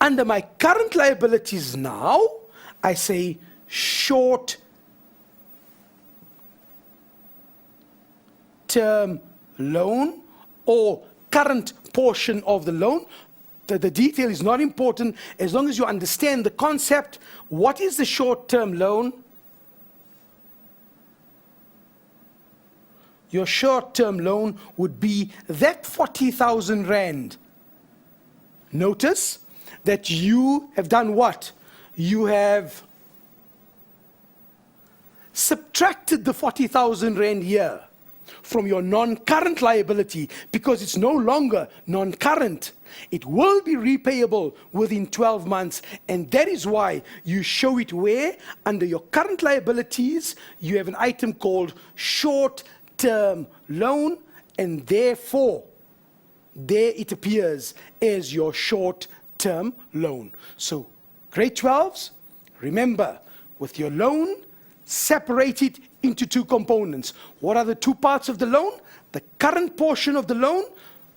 Under my current liabilities now, I say short-term loan or current portion of the loan. The detail is not important as long as you understand the concept. What is the short-term loan? Your short-term loan would be that 40,000 Rand. Notice that you have done what? You have subtracted the 40,000 Rand here from your non-current liability because it's no longer non-current. It will be repayable within 12 months, and that is why you show it where? Under your current liabilities, you have an item called short-term loan, and therefore, there it appears as your short-term loan. So, grade 12s, remember, with your loan, separate it into two components. What are the two parts of the loan? The current portion of the loan,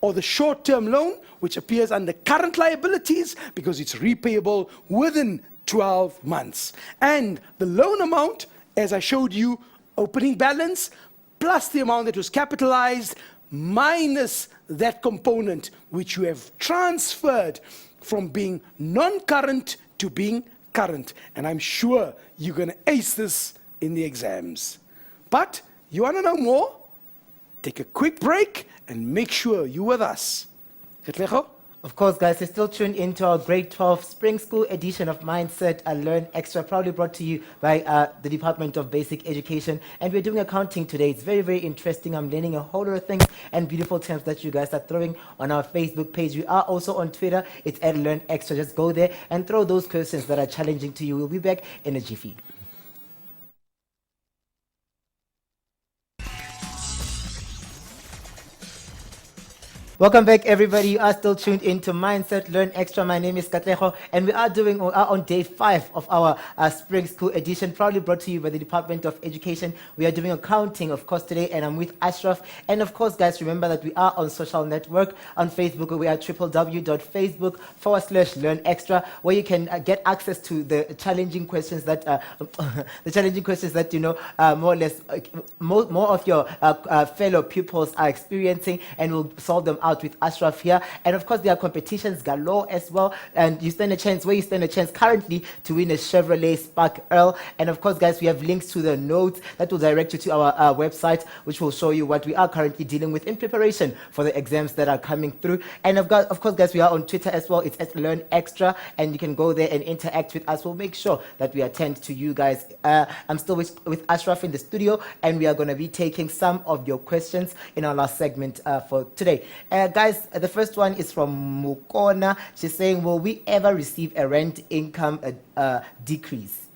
or the short-term loan, which appears under current liabilities because it's repayable within 12 months. And the loan amount, as I showed you, opening balance, plus the amount that was capitalized, minus that component which you have transferred from being non-current to being current. And I'm sure you're going to ace this in the exams. But you want to know more? Take a quick break and make sure you're with us. Katlego? Of course, guys, you're still tuned into our grade 12 Spring School edition of Mindset Learn Extra, proudly brought to you by the Department of Basic Education. And we're doing accounting today. It's very, very interesting. I'm learning a whole lot of things and beautiful terms that you guys are throwing on our Facebook page. We are also on Twitter. It's @Learn Extra. Just go there and throw those questions that are challenging to you. We'll be back in a jiffy. Welcome back, everybody. You are still tuned into Mindset Learn Extra. My name is Katlego, and we are on day 5 of our Spring School edition, proudly brought to you by the Department of Education. We are doing accounting, of course, today, and I'm with Ashraf. And of course, guys, remember that we are on social network. On Facebook, we are www.facebook.com/Learn Extra, where you can get access to the challenging questions that more or less more of your fellow pupils are experiencing, and we'll solve them out out with Ashraf here. And of course, there are competitions galore as well. And you stand a chance, where you stand a chance currently to win a Chevrolet Spark Earl. And of course, guys, we have links to the notes that will direct you to our website, which will show you what we are currently dealing with in preparation for the exams that are coming through. And of course, guys, we are on Twitter as well. It's at Learn Extra, and you can go there and interact with us. We'll make sure that we attend to you guys. I'm still with Ashraf in the studio, and we are going to be taking some of your questions in our last segment for today. Guys, the first one is from Mukona. She's saying, will we ever receive a rent income decrease?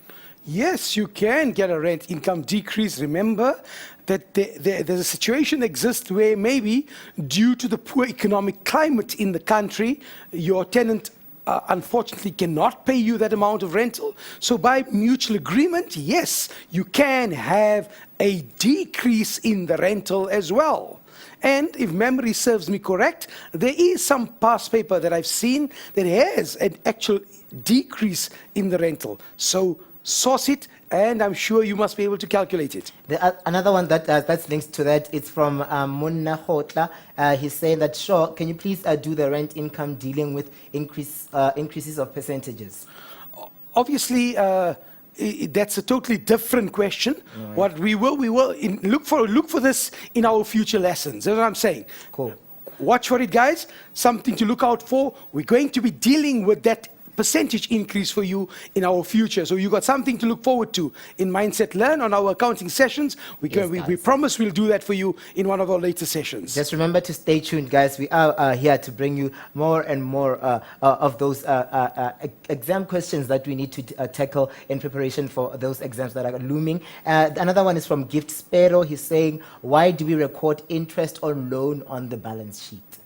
Yes, you can get a rent income decrease. Remember that there's a situation exists where maybe due to the poor economic climate in the country, your tenant unfortunately cannot pay you that amount of rental. So by mutual agreement, yes, you can have a decrease in the rental as well. And if memory serves me correct, there is some past paper that I've seen that has an actual decrease in the rental. So source it, and I'm sure you must be able to calculate it. Another one that's linked to that, it's from Munna Hotla. He's saying that, sure, can you please do the rent income dealing with increases of percentages? Obviously, that's a totally different question. Right. What we will look for this in our future lessons. That's what I'm saying. Cool. Watch for it, guys. Something to look out for. We're going to be dealing with that percentage increase for you in our future. So you got something to look forward to in Mindset Learn on our accounting sessions. We promise we'll do that for you in one of our later sessions. Just remember to stay tuned, guys. We are here to bring you more and more of those exam questions that we need to tackle in preparation for those exams that are looming. Another one is from Gift Spero. He's saying, why do we record interest on loan on the balance sheet?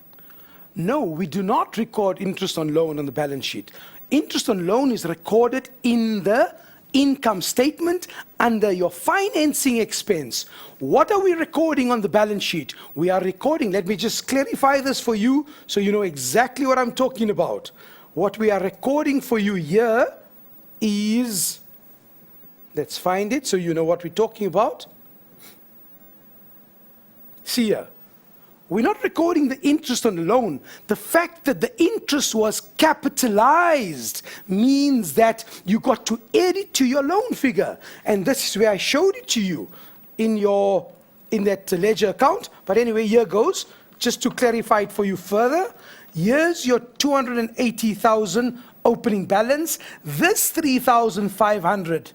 No, we do not record interest on loan on the balance sheet. Interest on loan is recorded in the income statement under your financing expense. What are we recording on the balance sheet? We are recording, let me just clarify this for you so you know exactly what I'm talking about. What we are recording for you here is, let's find it so you know what we're talking about. See here. We're not recording the interest on the loan. The fact that the interest was capitalized means that you got to add it to your loan figure. And this is where I showed it to you in that ledger account. But anyway, here goes. Just to clarify it for you further. Here's your 280,000 opening balance. This 3,500.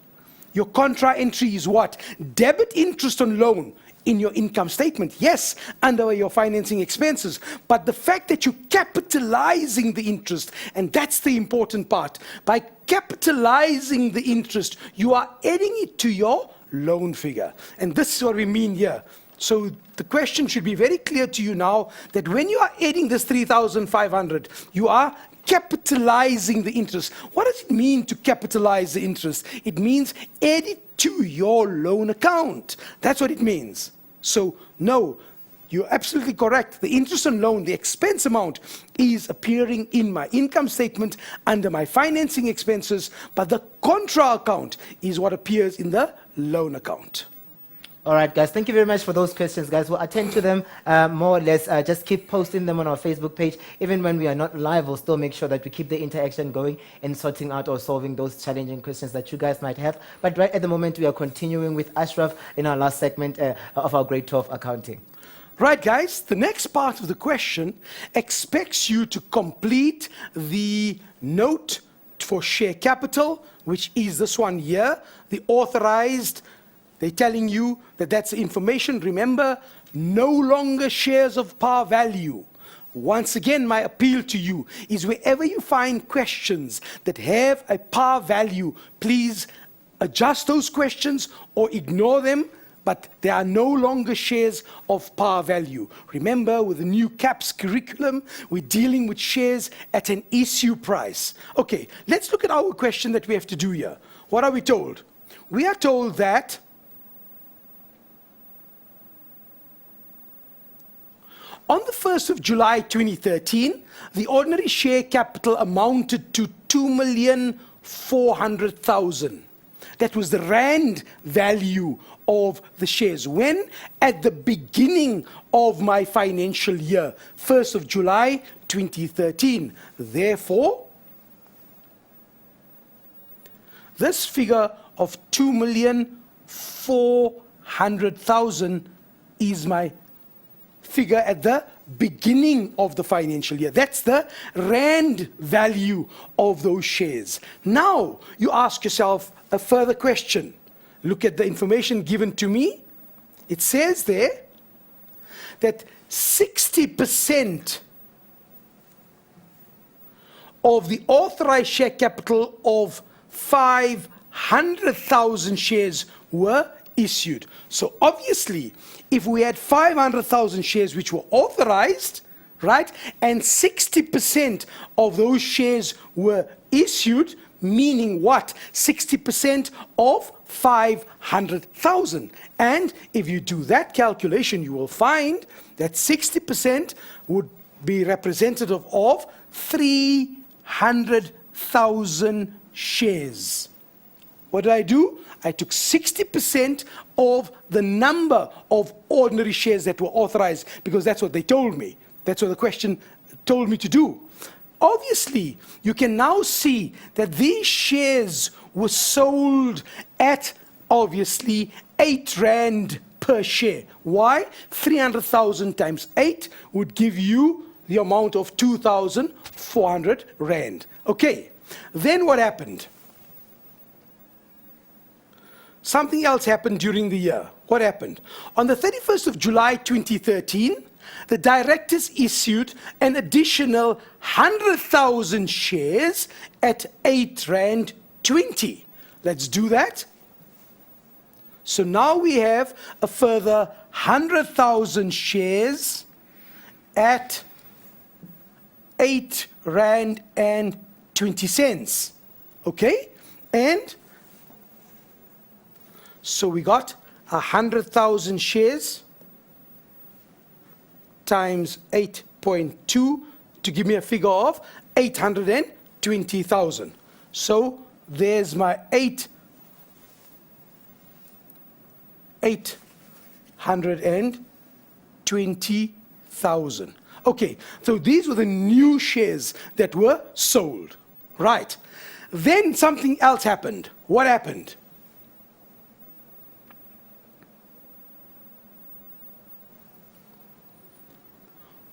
Your contra entry is what? Debit interest on loan. In your income statement, yes, under your financing expenses. But the fact that you're capitalizing the interest, and that's the important part. By capitalizing the interest, you are adding it to your loan figure. And this is what we mean here. So the question should be very clear to you now that when you are adding this 3,500, you are capitalizing the interest. What does it mean to capitalize the interest? It means add it to your loan account. That's what it means. So, no, you're absolutely correct. The interest on loan, the expense amount, is appearing in my income statement under my financing expenses, but the contra account is what appears in the loan account. All right, guys, thank you very much for those questions, guys. We'll attend to them more or less. Just keep posting them on our Facebook page. Even when we are not live, we'll still make sure that we keep the interaction going and sorting out or solving those challenging questions that you guys might have. But right at the moment, we are continuing with Ashraf in our last segment of our Grade 12 accounting. Right, guys, the next part of the question expects you to complete the note for share capital, which is this one here, the authorized. They're telling you that that's the information. Remember, no longer shares of par value. Once again, my appeal to you is wherever you find questions that have a par value, please adjust those questions or ignore them, but there are no longer shares of par value. Remember, with the new CAPS curriculum, we're dealing with shares at an issue price. Okay, let's look at our question that we have to do here. What are we told? We are told that on the 1st of July 2013, the ordinary share capital amounted to 2,400,000. That was the rand value of the shares. When? At the beginning of my financial year, 1st of July 2013. Therefore, this figure of 2,400,000 is my figure at the beginning of the financial year. That's the rand value of those shares. Now, you ask yourself a further question. Look at the information given to me. It says there that 60% of the authorized share capital of 500,000 shares were issued. So obviously, if we had 500,000 shares which were authorized, right, and 60% of those shares were issued, meaning what? 60% of 500,000. And if you do that calculation, you will find that 60% would be representative of 300,000 shares. What did I do? I took 60% of the number of ordinary shares that were authorized, because that's what they told me. That's what the question told me to do. Obviously, you can now see that these shares were sold at, obviously, 8 rand per share. Why? 300,000 times 8 would give you the amount of 2,400 rand. Okay, then what happened? Something else happened during the year. What happened? On the 31st of July 2013, the directors issued an additional 100,000 shares at 8 rand 20. Let's do that. So now we have a further 100,000 shares at 8 rand and 20 cents. Okay? And so we got 100,000 shares times 8.2 to give me a figure of 820,000. So there's my 820,000. Okay, so these were the new shares that were sold. Right. Then something else happened. What happened?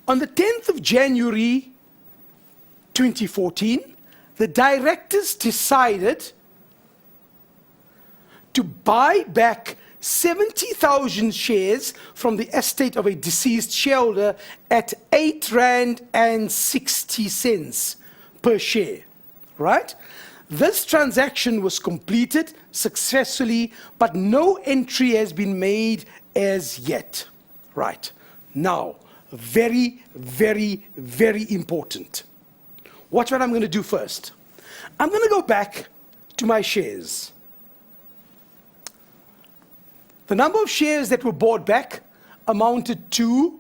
On the 10th of January 2014, the directors decided to buy back 70,000 shares from the estate of a deceased shareholder at 8 rand and 60 cents per share, right? This transaction was completed successfully, but no entry has been made as yet, right? Now, very, very, very important. Watch what I'm going to do first. I'm going to go back to my shares. The number of shares that were bought back amounted to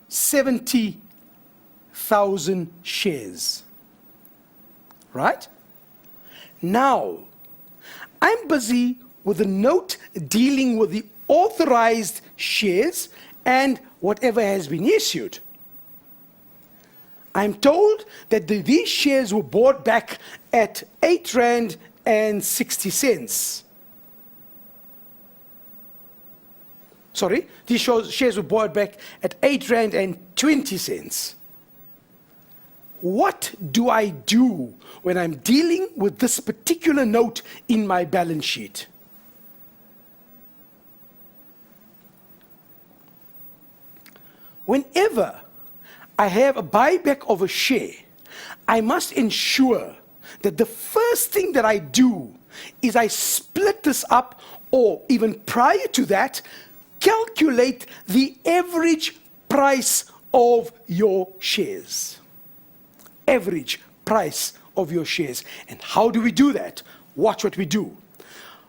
70,000 shares. Right? Now, I'm busy with a note dealing with the authorized shares and whatever has been issued. I'm told that these shares were bought back at 8 rand and 60 cents. Sorry, these shares were bought back at 8 rand and 20 cents. What do I do when I'm dealing with this particular note in my balance sheet? Whenever I have a buyback of a share, I must ensure that the first thing that I do is I split this up, or even prior to that, calculate the average price of your shares. Average price of your shares. And how do we do that? Watch what we do.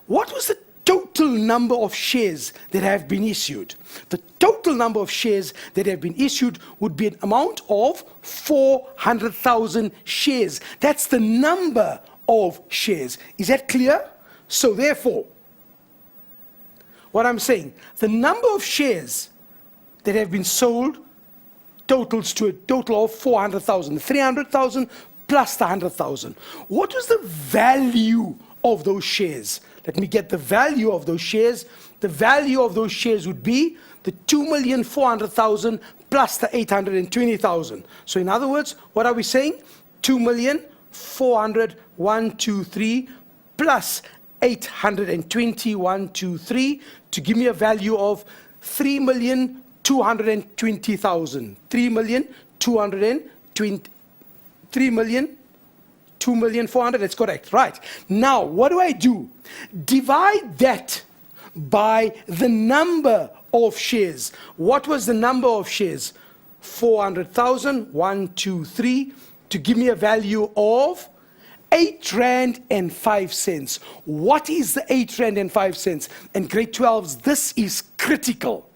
What was the total number of shares that have been issued? The total number of shares that have been issued would be an amount of 400,000 shares. That's the number of shares. Is that clear? So therefore, what I'm saying, the number of shares that have been sold totals to a total of 400,000, 300,000 plus the 100,000. What is the value of those shares? Let me get the value of those shares. The value of those shares would be the 2,400,000 plus the 820,000. So in other words, what are we saying? 2,400,123 plus 820,123 to give me a value of 3,220,000. 3,2,400,000. That's correct. Right. Now, what do I do? Divide that by the number of shares. What was the number of shares? 400,000, 123, to give me a value of 8 Rand and 5 cents. What is the 8 Rand and 5 cents? And grade 12s, this is critical.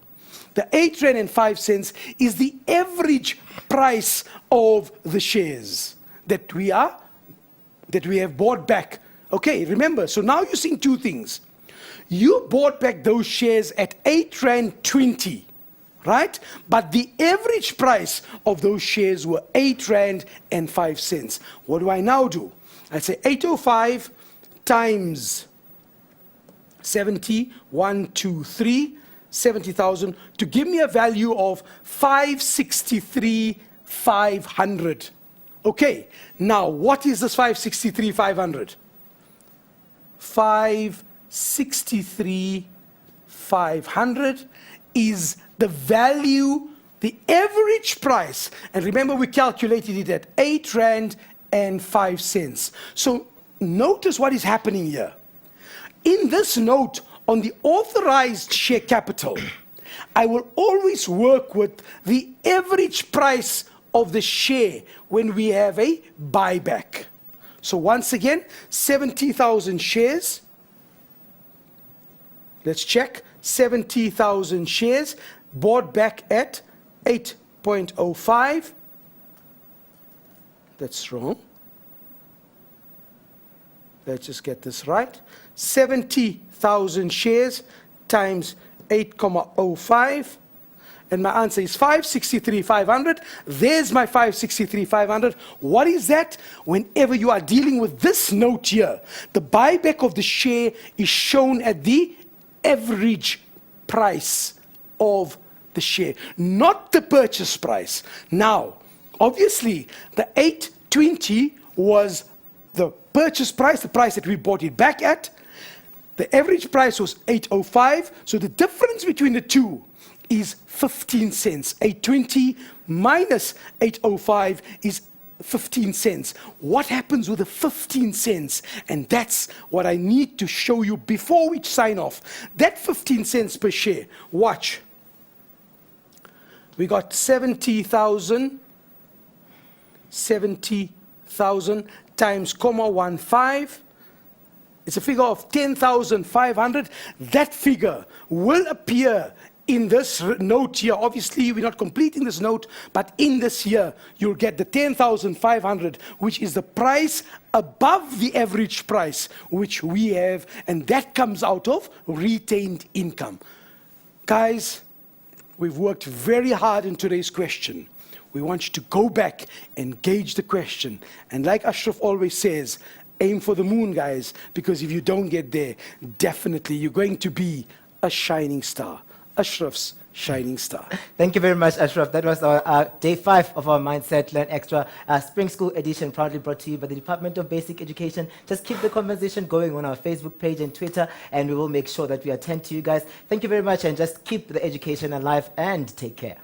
The 8 Rand and 5 cents is the average price of the shares that we have bought back. Okay, remember, so now you're seeing two things. You bought back those shares at 8 Rand 20, right? But the average price of those shares were 8 Rand and 5 cents. What do I now do? I say 805 times 70, 123, 70,000 to give me a value of 563,500. Okay, now what is this 563,500? 563,500 is the value, the average price. And remember, we calculated it at 8 Rand and 5 cents. So notice what is happening here. In this note on the authorized share capital, I will always work with the average price of the share when we have a buyback. So once again, 70,000 shares. Let's check. 70,000 shares bought back at 8.05. That's wrong. Let's just get this right. 70,000 shares times 8.05. And my answer is 563,500. There's my 563,500. What is that? Whenever you are dealing with this note here, the buyback of the share is shown at the average price of the share, not the purchase price. Now, obviously, the 820 was the purchase price, the price that we bought it back at. The average price was 805. So the difference between the two is 15 cents. 820 minus 805 is 15 cents. What happens with the 15 cents? And that's what I need to show you before we sign off. That 15 cents per share. Watch. We got 70,000 times 0.15. It's a figure of 10,500. That figure will appear in this note here. Obviously, we're not completing this note, but in this here, you'll get the 10,500, which is the price above the average price, which we have, and that comes out of retained income. Guys, we've worked very hard in today's question. We want you to go back and gauge the question. And like Ashraf always says, aim for the moon, guys, because if you don't get there, definitely you're going to be a shining star. Ashraf's shining star. Thank you very much, Ashraf. That was our day 5 of our Mindset Learn Extra Spring School edition, proudly brought to you by the Department of Basic Education. Just keep the conversation going on our Facebook page and Twitter, and we will make sure that we attend to you guys. Thank you very much, and just keep the education alive and take care.